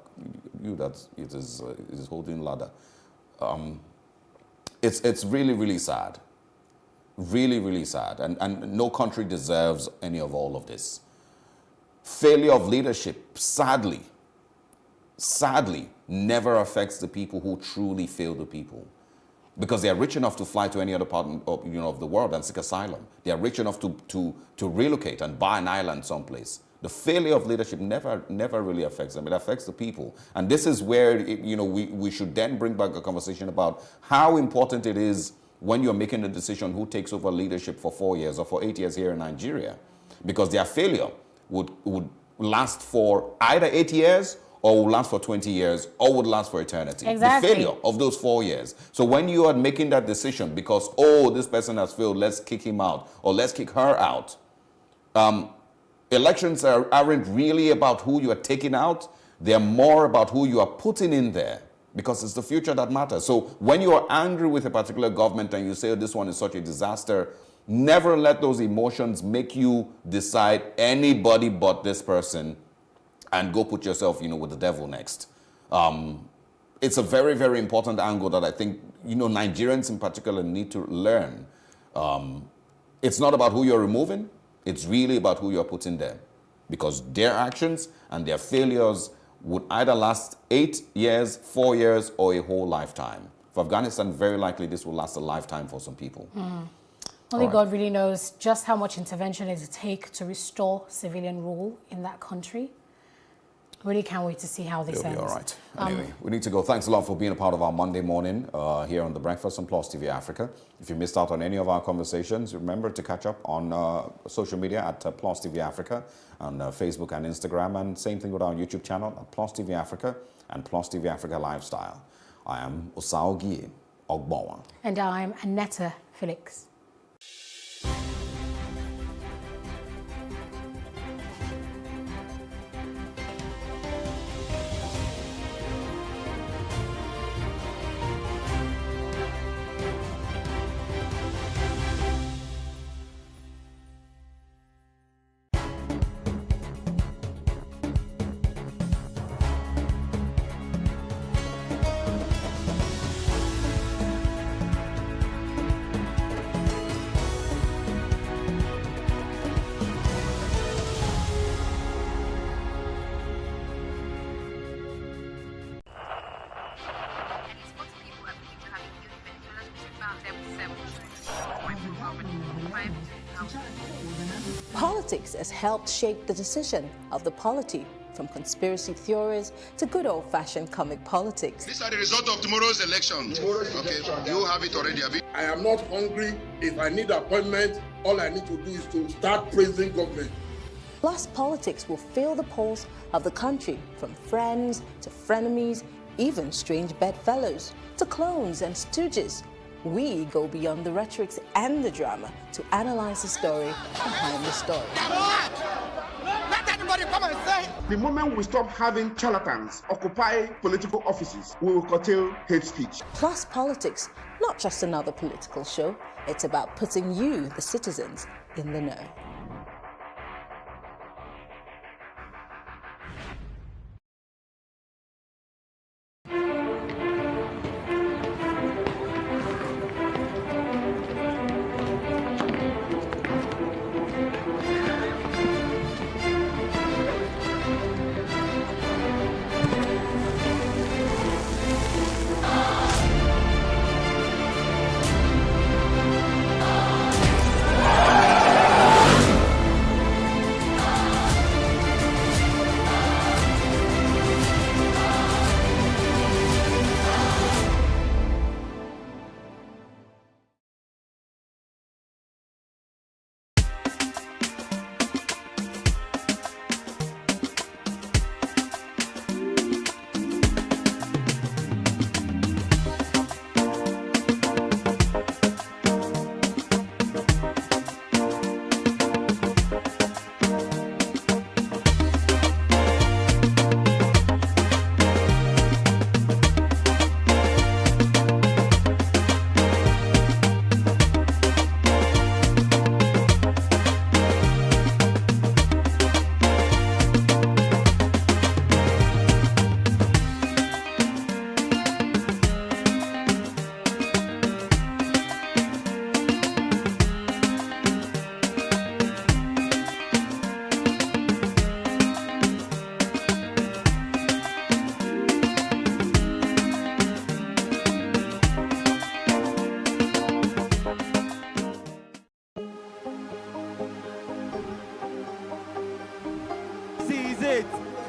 It is holding ladder. It's really, really sad. Really, really sad. And no country deserves any of all of this. failure of leadership, sadly, never affects the people who truly fail the people. Because they are rich enough to fly to any other part of, of the world and seek asylum. They are rich enough to relocate and buy an island someplace. The failure of leadership never really affects them. It affects the people. And this is where we should then bring back a conversation about how important it is when you're making a decision who takes over leadership for 4 years or for 8 years here in Nigeria. Because their failure would last for either 8 years or would last for 20 years, or would last for eternity. Exactly. The failure of those 4 years. So when you are making that decision because, oh, this person has failed, let's kick him out, or let's kick her out. Elections aren't really about who you are taking out. They're more about who you are putting in there, because it's the future that matters. So when you are angry with a particular government and you say, oh, this one is such a disaster, never let those emotions make you decide anybody but this person and go put yourself, with the devil next. It's a very, very important angle that I think, Nigerians in particular need to learn. It's not about who you're removing. It's really about who you're putting there. Because their actions and their failures would either last 8 years, 4 years, or a whole lifetime. For Afghanistan, very likely this will last a lifetime for some people. Only God really knows just how much intervention it will take to restore civilian rule in that country. Really can't wait to see how this ends. It'll be all right. Anyway, we need to go. Thanks a lot for being a part of our Monday morning here on The Breakfast on Plus TV Africa. If you missed out on any of our conversations, remember to catch up on social media at Plus TV Africa, on Facebook and Instagram, and same thing with our YouTube channel at Plus TV Africa and Plus TV Africa Lifestyle. I am Osao Ogbowa. And I'm Annetta Felix. Politics has helped shape the decision of the polity, from conspiracy theories to good old-fashioned comic politics. These are the result of tomorrow's election. You have it already, Abi. I am not hungry. If I need appointment, all I need to do is to start praising government. Plus, politics will fill the polls of the country, from friends to frenemies, even strange bedfellows, to clones and stooges. We go beyond the rhetorics and the drama to analyze the story behind the story. Let anybody come and say. The moment we stop having charlatans occupy political offices, we will curtail hate speech. Plus Politics, not just another political show. It's about putting you, the citizens, in the know.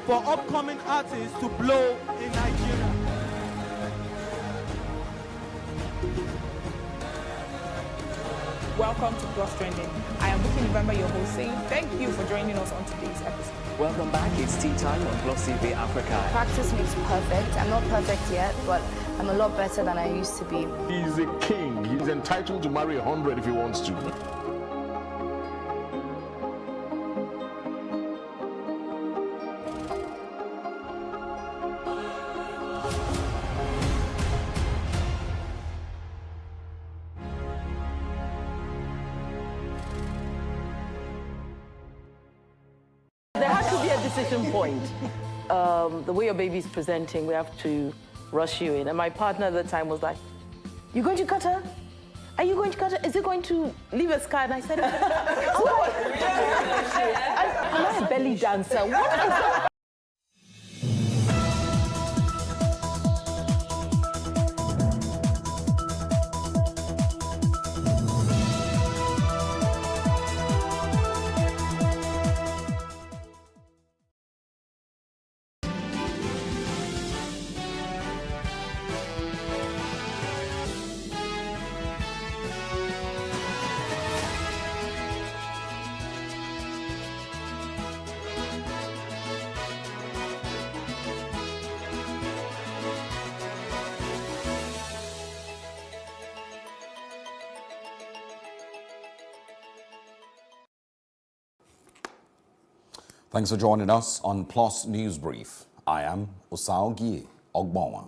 for upcoming artists to blow in Nigeria. Welcome to Plus Trending. I am Bookie November, your host, saying thank you for joining us on today's episode. Welcome back. It's tea time on Plus TV Africa. Practice makes perfect. I'm not perfect yet, but I'm a lot better than I used to be. He's a king. He's entitled to marry 100 if he wants to. There has to be a decision point. The way your baby's presenting, we have to rush you in. And my partner at the time was like, "You going to cut her? Are you going to cut her? Is it going to leave a scar?" And I said, "Am I a belly dancer? What is that?" Thanks for joining us on Plus News Brief. I am Osaogie Ogbonwa.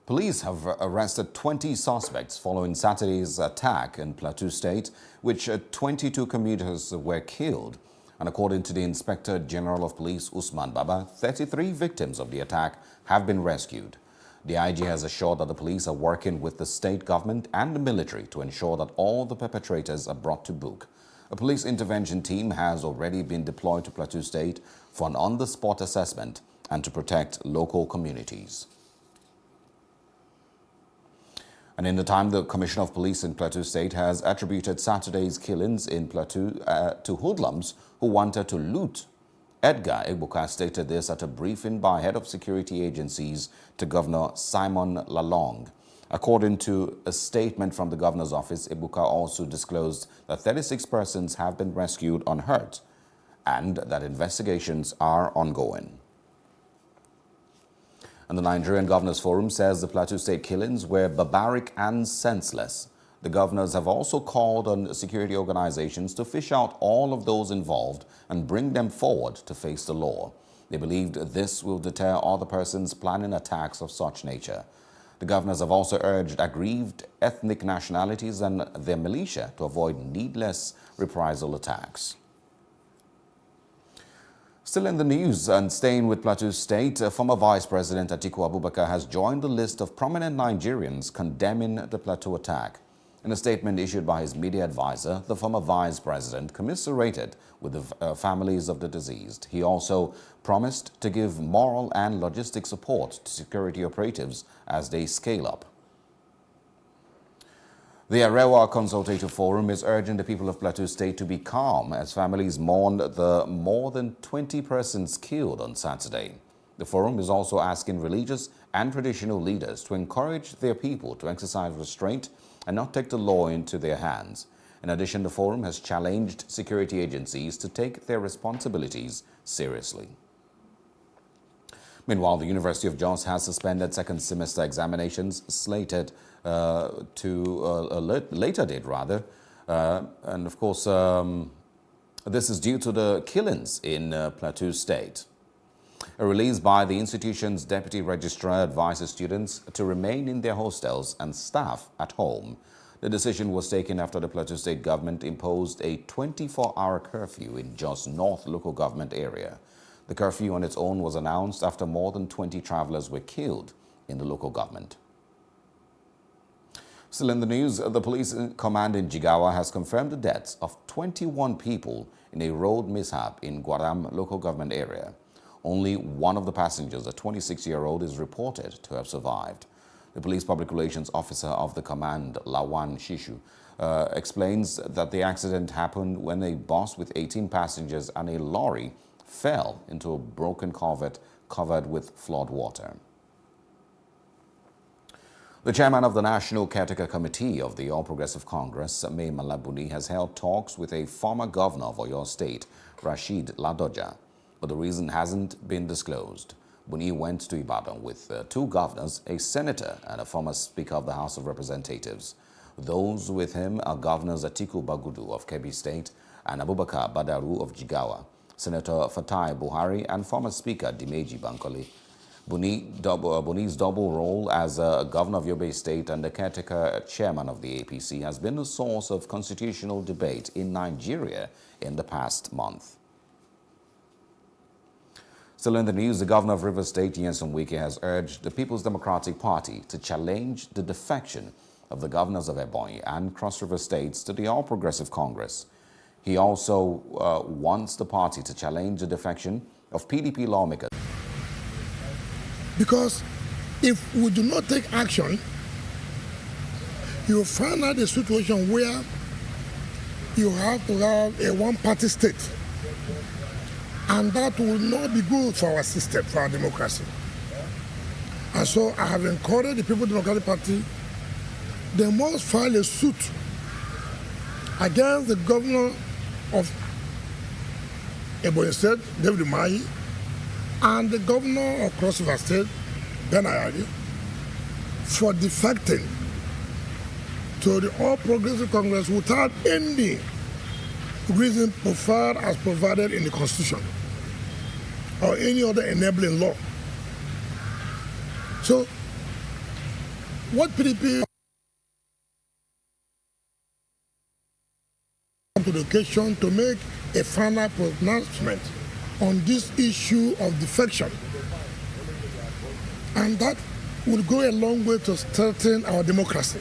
Police have arrested 20 suspects following Saturday's attack in Plateau State, which 22 commuters were killed. And according to the Inspector General of Police, Usman Baba, 33 victims of the attack have been rescued. The IG has assured that the police are working with the state government and the military to ensure that all the perpetrators are brought to book. A police intervention team has already been deployed to Plateau State for an on-the-spot assessment and to protect local communities. And in the time, the Commissioner of Police in Plateau State has attributed Saturday's killings in Plateau to hoodlums who wanted to loot. Edgar Egbuka stated this at a briefing by head of security agencies to Governor Simon Lalong. According to a statement from the governor's office, Egbuka also disclosed that 36 persons have been rescued unhurt and that investigations are ongoing. And the Nigerian Governors Forum says the Plateau State killings were barbaric and senseless. The governors have also called on security organizations to fish out all of those involved and bring them forward to face the law. They believed this will deter other persons planning attacks of such nature. The governors have also urged aggrieved ethnic nationalities and their militia to avoid needless reprisal attacks. Still in the news and staying with Plateau State, former Vice President Atiku Abubakar has joined the list of prominent Nigerians condemning the Plateau attack. In a statement issued by his media advisor, the former vice president commiserated with the families of the deceased. He also promised to give moral and logistic support to security operatives as they scale up. The Arewa Consultative Forum is urging the people of Plateau State to be calm as families mourn the more than 20 persons killed on Saturday. The forum is also asking religious and traditional leaders to encourage their people to exercise restraint and not take the law into their hands. In addition, the forum has challenged security agencies to take their responsibilities seriously. Meanwhile, the University of Jos has suspended second semester examinations slated to a later date, and of course, this is due to the killings in Plateau State. A release by the institution's deputy registrar advises students to remain in their hostels and staff at home. The decision was taken after the Plateau State government imposed a 24-hour curfew in Jos North local government area. The curfew on its own was announced after more than 20 travelers were killed in the local government. Still in the news, the police command in Jigawa has confirmed the deaths of 21 people in a road mishap in Gwaram local government area. Only one of the passengers, a 26-year-old, is reported to have survived. The police public relations officer of the command, Lawan Shishu, explains that the accident happened when a bus with 18 passengers and a lorry fell into a broken culvert covered with flood water. The chairman of the National Caretaker Committee of the All Progressive Congress, May Malabuni, has held talks with a former governor of Oyo State, Rashid Ladoja, but the reason hasn't been disclosed. Buni went to Ibadan with two governors, a senator and a former Speaker of the House of Representatives. Those with him are Governors Atiku Bagudu of Kebbi State and Abubakar Badaru of Jigawa, Senator Fatai Buhari and former Speaker Dimeji Bankole. Buni's double role as a governor of Yobe State and the caretaker chairman of the APC has been a source of constitutional debate in Nigeria in the past month. Still in the news, the governor of Rivers State, Nyesom Wike, has urged the People's Democratic Party to challenge the defection of the governors of Ebonyi and Cross River States to the All Progressive Congress. He also wants the party to challenge the defection of PDP lawmakers. Because if we do not take action, you will find out a situation where you have to have a one-party state. And that will not be good for our system, for our democracy. And so I have encouraged the People's Democratic Party, they must file a suit against the governor of Ebonyi State, David Umahi, and the governor of Cross River State, Ben Ayari, for defecting to the All Progressive Congress without any reason preferred as provided in the Constitution or any other enabling law. So, what PDP to the occasion to make a final pronouncement on this issue of defection. And that will go a long way to strengthen our democracy.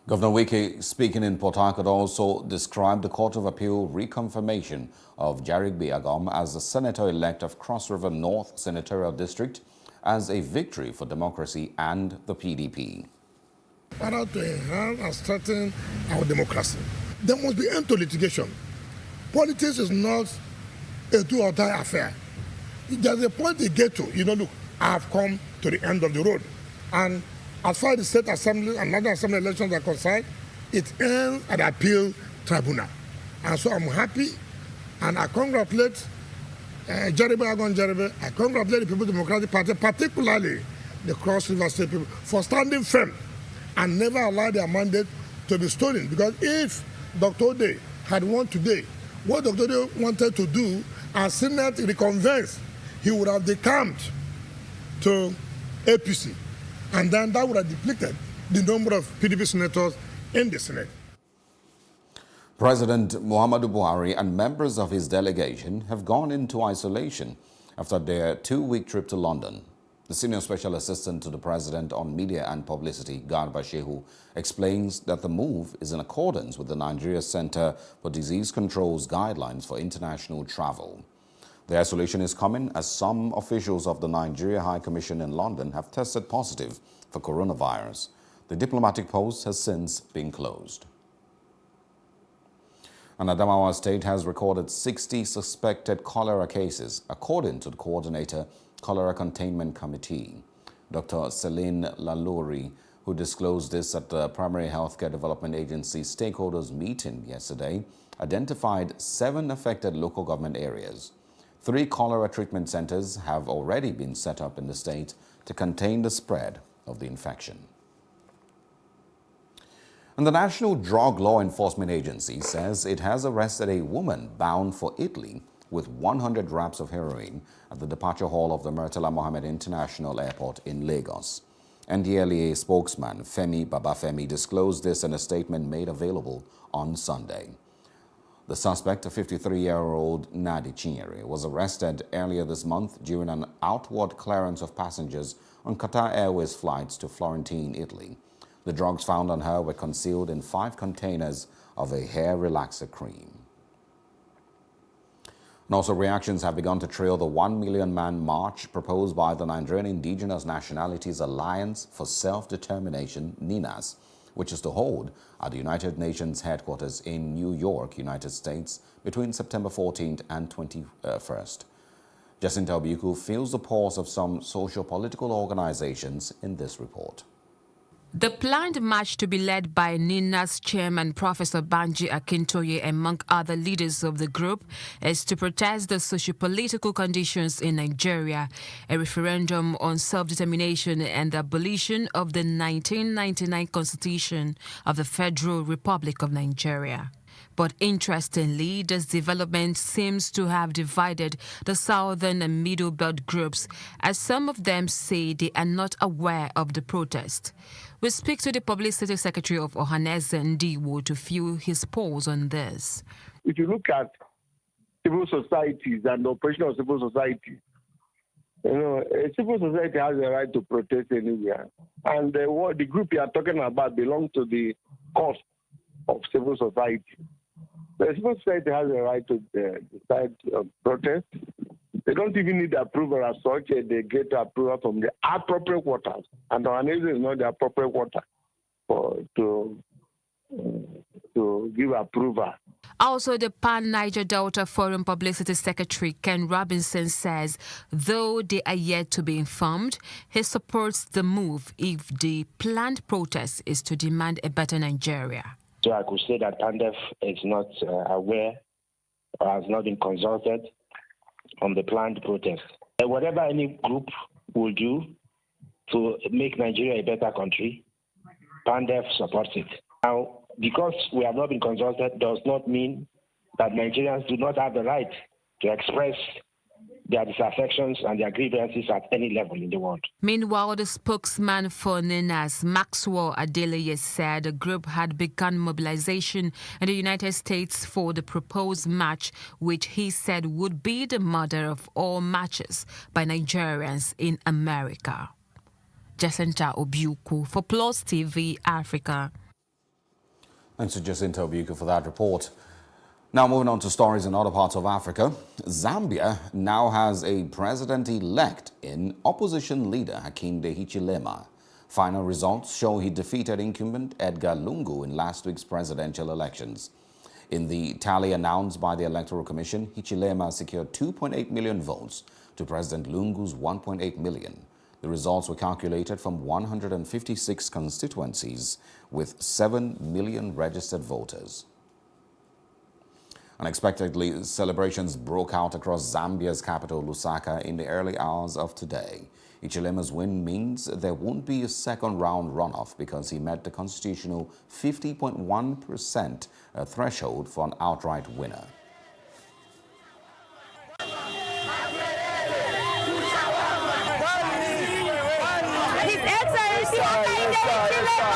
Governor Wike, speaking in Port Harcourt, also described the Court of Appeal reconfirmation of Jarek Biagom as the Senator-elect of Cross River North Senatorial District as a victory for democracy and the PDP. In order to enhance and strengthen our democracy, there must be end to litigation. Politics is not a do-or-die affair. There's a point you get to, look, I have come to the end of the road. And as far as the state assembly and national assembly elections are concerned, it ends at the appeal tribunal. And so I'm happy, and I congratulate Jeremy Agon Jeremy. I congratulate the People's Democratic Party, particularly the Cross River State people, for standing firm and never allow their mandate to be stolen. Because if Dr. Ode had won today, what Dr. Ode wanted to do, as Senate reconvenes, he would have decamped to APC. And then that would have depleted the number of PDP senators in the Senate. President Muhammadu Buhari and members of his delegation have gone into isolation after their two-week trip to London. The Senior Special Assistant to the President on Media and Publicity, Garba Shehu, explains that the move is in accordance with the Nigeria Center for Disease Control's guidelines for international travel. The isolation is coming as some officials of the Nigeria High Commission in London have tested positive for coronavirus. The diplomatic post has since been closed. And Adamawa State has recorded 60 suspected cholera cases, according to the Coordinator Cholera Containment Committee. Dr. Celine Laluri, who disclosed this at the Primary Healthcare Development Agency stakeholders meeting yesterday, identified 7 affected local government areas. 3 cholera treatment centers have already been set up in the state to contain the spread of the infection. And the National Drug Law Enforcement Agency says it has arrested a woman bound for Italy with 100 wraps of heroin at the departure hall of the Murtala Mohammed International Airport in Lagos. NDLEA spokesman Femi Babafemi disclosed this in a statement made available on Sunday. The suspect, a 53-year-old Nadi Chinyere, was arrested earlier this month during an outward clearance of passengers on Qatar Airways flights to Florentine, Italy. The drugs found on her were concealed in 5 containers of a hair relaxer cream. And also, reactions have begun to trail the 1 million man march proposed by the Nigerian Indigenous Nationalities Alliance for Self-Determination, NINAS, which is to hold at the United Nations headquarters in New York, United States, between September 14th and 21st. Jacinta Obiku feels the pulse of some socio-political organizations in this report. The planned march, to be led by NINA's chairman, Professor Banji Akintoye, among other leaders of the group, is to protest the socio-political conditions in Nigeria, a referendum on self-determination and the abolition of the 1999 Constitution of the Federal Republic of Nigeria. But interestingly, this development seems to have divided the southern and middle belt groups, as some of them say they are not aware of the protest. We speak to the Publicity Secretary of Ohaneze Ndiwo to feel his pulse on this. If you look at civil societies and the operation of civil society, a civil society has the right to protest anywhere. And the group you are talking about belongs to the cause of civil society. The civil society has a right to decide to protest. They don't even need approval as such. They get approval from the appropriate quarters. And Ohaneze is not the appropriate quarter to give approval. Also, the Pan-Niger Delta Forum Publicity Secretary Ken Robinson says, though they are yet to be informed, he supports the move if the planned protest is to demand a better Nigeria. So I could say that PANDEF is not aware or has not been consulted on the planned protest. Whatever any group will do to make Nigeria a better country, PANDEF supports it. Now, because we have not been consulted does not mean that Nigerians do not have the right to express their disaffections and their grievances at any level in the world. Meanwhile, the spokesman for NINAS, Maxwell Adeleye, said the group had begun mobilization in the United States for the proposed march, which he said would be the mother of all marches by Nigerians in America. Jacinta Obiku for Plus TV Africa. Thanks to Jacinta Obiku for that report. Now moving on to stories in other parts of Africa. Zambia now has a president-elect in opposition leader Hakainde Hichilema. Final results show he defeated incumbent Edgar Lungu in last week's presidential elections. In the tally announced by the Electoral Commission, Hichilema secured 2.8 million votes to President Lungu's 1.8 million. The results were calculated from 156 constituencies with 7 million registered voters. Unexpectedly, celebrations broke out across Zambia's capital, Lusaka, in the early hours of today. Hichilema's win means there won't be a second-round runoff because he met the constitutional 50.1% threshold for an outright winner. His Excellency Hakainde Hichilema,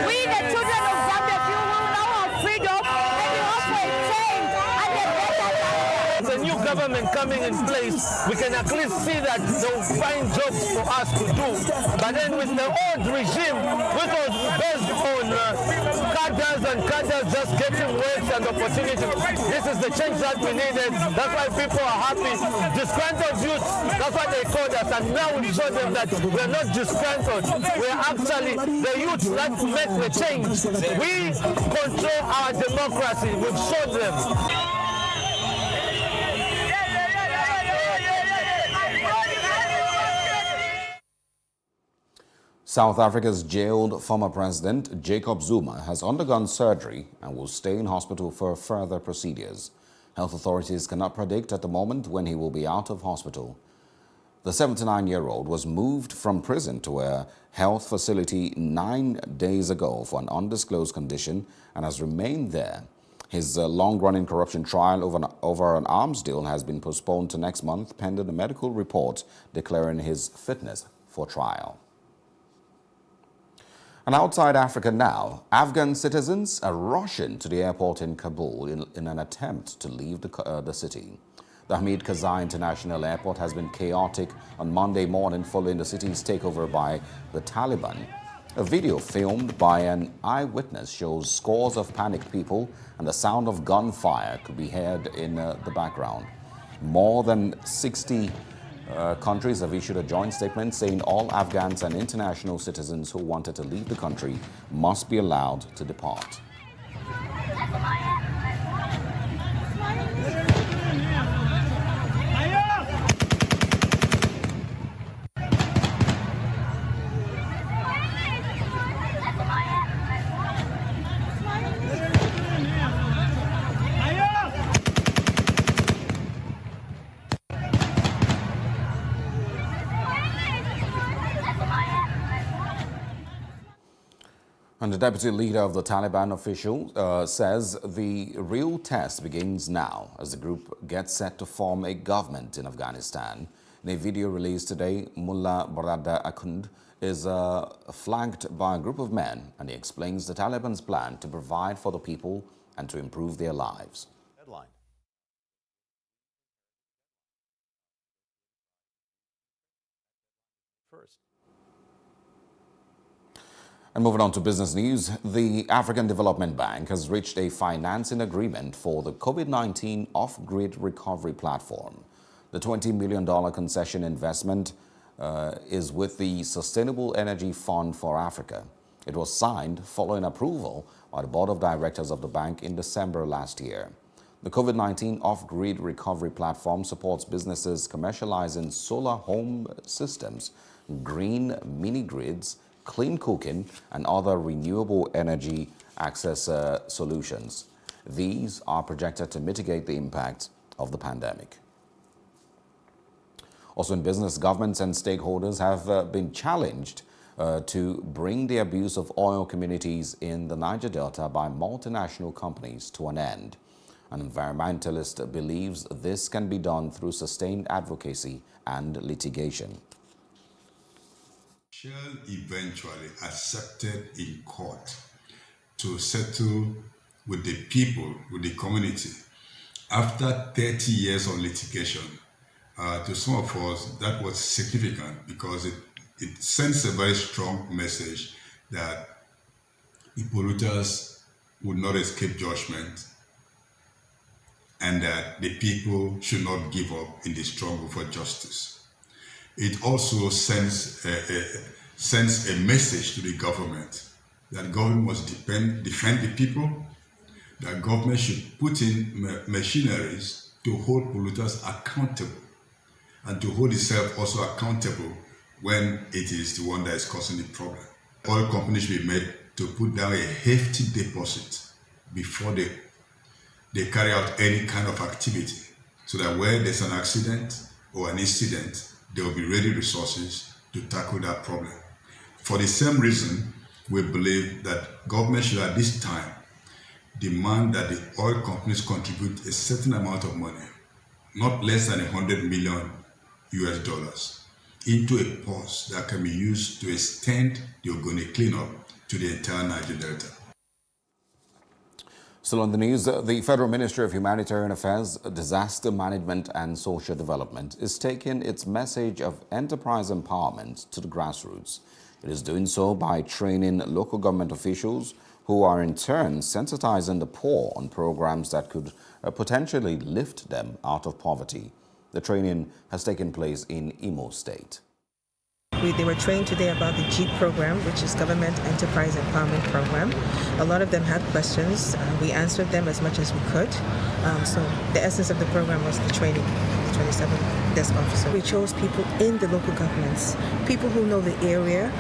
we the children of Zambia feel we now have freedom and we hope for a change and a better life. The new government coming in place, we can at least see that they'll find jobs for us to do. But then with the old regime, which was based on cadres just getting works and opportunities, this is the change that we needed. That's why people are happy. Disgruntled youth, that's what they called us. And now we show them that we're not disgruntled. We're actually the youth that make the change. We control our democracy. We've showed them. South Africa's jailed former president, Jacob Zuma, has undergone surgery and will stay in hospital for further procedures. Health authorities cannot predict at the moment when he will be out of hospital. The 79-year-old was moved from prison to a health facility 9 days ago for an undisclosed condition and has remained there. His long-running corruption trial over an arms deal has been postponed to next month pending a medical report declaring his fitness for trial. And outside Africa now, Afghan citizens are rushing to the airport in Kabul in an attempt to leave the city. The Hamid Karzai International Airport has been chaotic on Monday morning following the city's takeover by the Taliban. A video filmed by an eyewitness shows scores of panicked people and the sound of gunfire could be heard in the background. More than 60 countries have issued a joint statement saying all Afghans and international citizens who wanted to leave the country must be allowed to depart. And the deputy leader of the Taliban official says the real test begins now as the group gets set to form a government in Afghanistan. In a video released today, Mullah Barada Akund is flanked by a group of men, and he explains the Taliban's plan to provide for the people and to improve their lives. Headline. First. And moving on to business news, the African Development Bank has reached a financing agreement for the COVID-19 off-grid recovery platform. The $20 million concession investment is with the Sustainable Energy Fund for Africa. It was signed following approval by the board of directors of the bank in December last year. The COVID-19 off-grid recovery platform supports businesses commercializing solar home systems, green mini-grids, clean cooking, and other renewable energy access solutions. These are projected to mitigate the impact of the pandemic. Also in business, governments and stakeholders have been challenged to bring the abuse of oil communities in the Niger Delta by multinational companies to an end. An environmentalist believes this can be done through sustained advocacy and litigation. Shell eventually accepted in court to settle with the people, with the community. After 30 years of litigation, to some of us, that was significant because it sends a very strong message that the polluters would not escape judgment and that the people should not give up in the struggle for justice. It also sends a message to the government that government must defend the people, that government should put in machineries to hold polluters accountable and to hold itself also accountable when it is the one that is causing the problem. Oil companies should be made to put down a hefty deposit before they carry out any kind of activity, so that when there's an accident or an incident, there will be ready resources to tackle that problem. For the same reason, we believe that government should at this time demand that the oil companies contribute a certain amount of money, not less than $100 million US, into a pause that can be used to extend the Ogoni cleanup to the entire Niger Delta. Still on the news, the Federal Ministry of Humanitarian Affairs, Disaster Management and Social Development is taking its message of enterprise empowerment to the grassroots. It is doing so by training local government officials who are in turn sensitizing the poor on programs that could potentially lift them out of poverty. The training has taken place in Imo State. They were trained today about the GEEP program, which is Government Enterprise Empowerment Program. A lot of them had questions. We answered them as much as we could. So the essence of the program was the training, the 27 desk officer. We chose people in the local governments, people who know the area.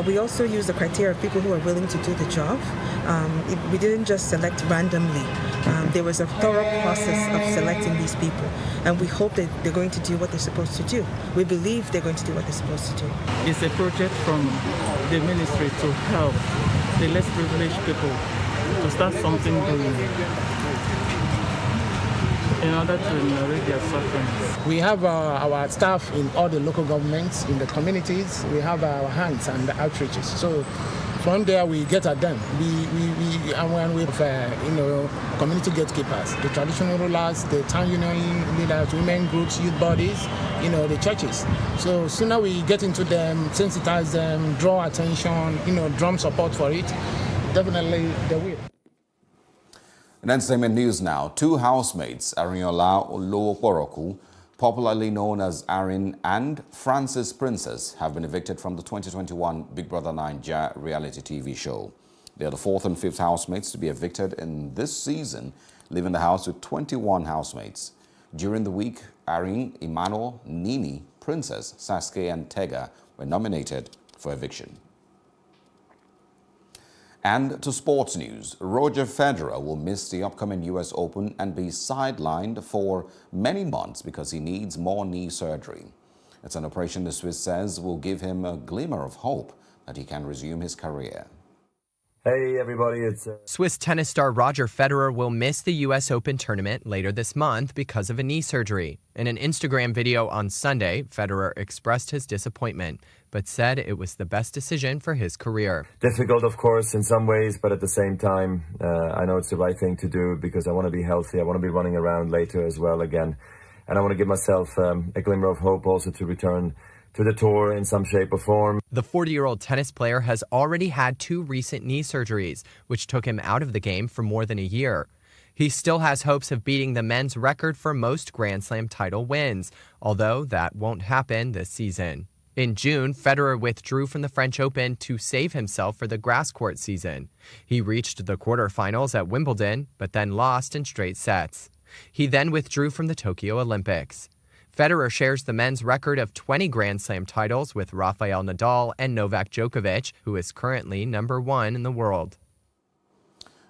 We also used the criteria of people who are willing to do the job. We didn't just select randomly. There was a thorough process of selecting these people, and we hope that they're going to do what they're supposed to do. We believe they're going to do what they're supposed to do. It's a project from the ministry to help the less privileged people to start something new in order to ameliorate their suffering. We have our staff in all the local governments, in the communities. We have our hands and the outreaches. So from there, we get at them. And when we have, community gatekeepers, the traditional rulers, the town union leaders, women groups, youth bodies, the churches. So sooner we get into them, sensitize them, draw attention, drum support for it, definitely they will. In entertainment news now, two housemates, Arinola Olowokoroku, popularly known as Arin and Francis Princess, have been evicted from the 2021 Big Brother Naija reality TV show. They are the fourth and fifth housemates to be evicted in this season, leaving the house with 21 housemates. During the week, Arin, Emmanuel, Nini, Princess, Sasuke and Tega were nominated for eviction. And to sports news, Roger Federer will miss the upcoming US Open and be sidelined for many months because he needs more knee surgery. It's an operation the Swiss says will give him a glimmer of hope that he can resume his career. Hey everybody, it's Swiss tennis star Roger Federer will miss the US Open tournament later this month because of a knee surgery. In an Instagram video on Sunday, Federer expressed his disappointment, but said it was the best decision for his career. Difficult, of course, in some ways, but at the same time, I know it's the right thing to do because I want to be healthy. I want to be running around later as well again. And I want to give myself a glimmer of hope also to return to the tour in some shape or form. The 40-year-old tennis player has already had 2 recent knee surgeries, which took him out of the game for more than a year. He still has hopes of beating the men's record for most Grand Slam title wins, although that won't happen this season. In June, Federer withdrew from the French Open to save himself for the grass court season. He reached the quarterfinals at Wimbledon, but then lost in straight sets. He then withdrew from the Tokyo Olympics. Federer shares the men's record of 20 Grand Slam titles with Rafael Nadal and Novak Djokovic, who is currently #1 in the world.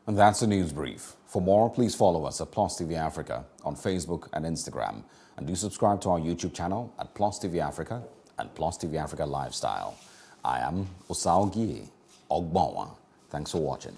And that's the news brief. For more, please follow us at PlusTvAfrica on Facebook and Instagram. And do subscribe to our YouTube channel at PlusTvAfrica and PlusTvAfrica Lifestyle. I am Osao Gie Ogbonwa. Thanks for watching.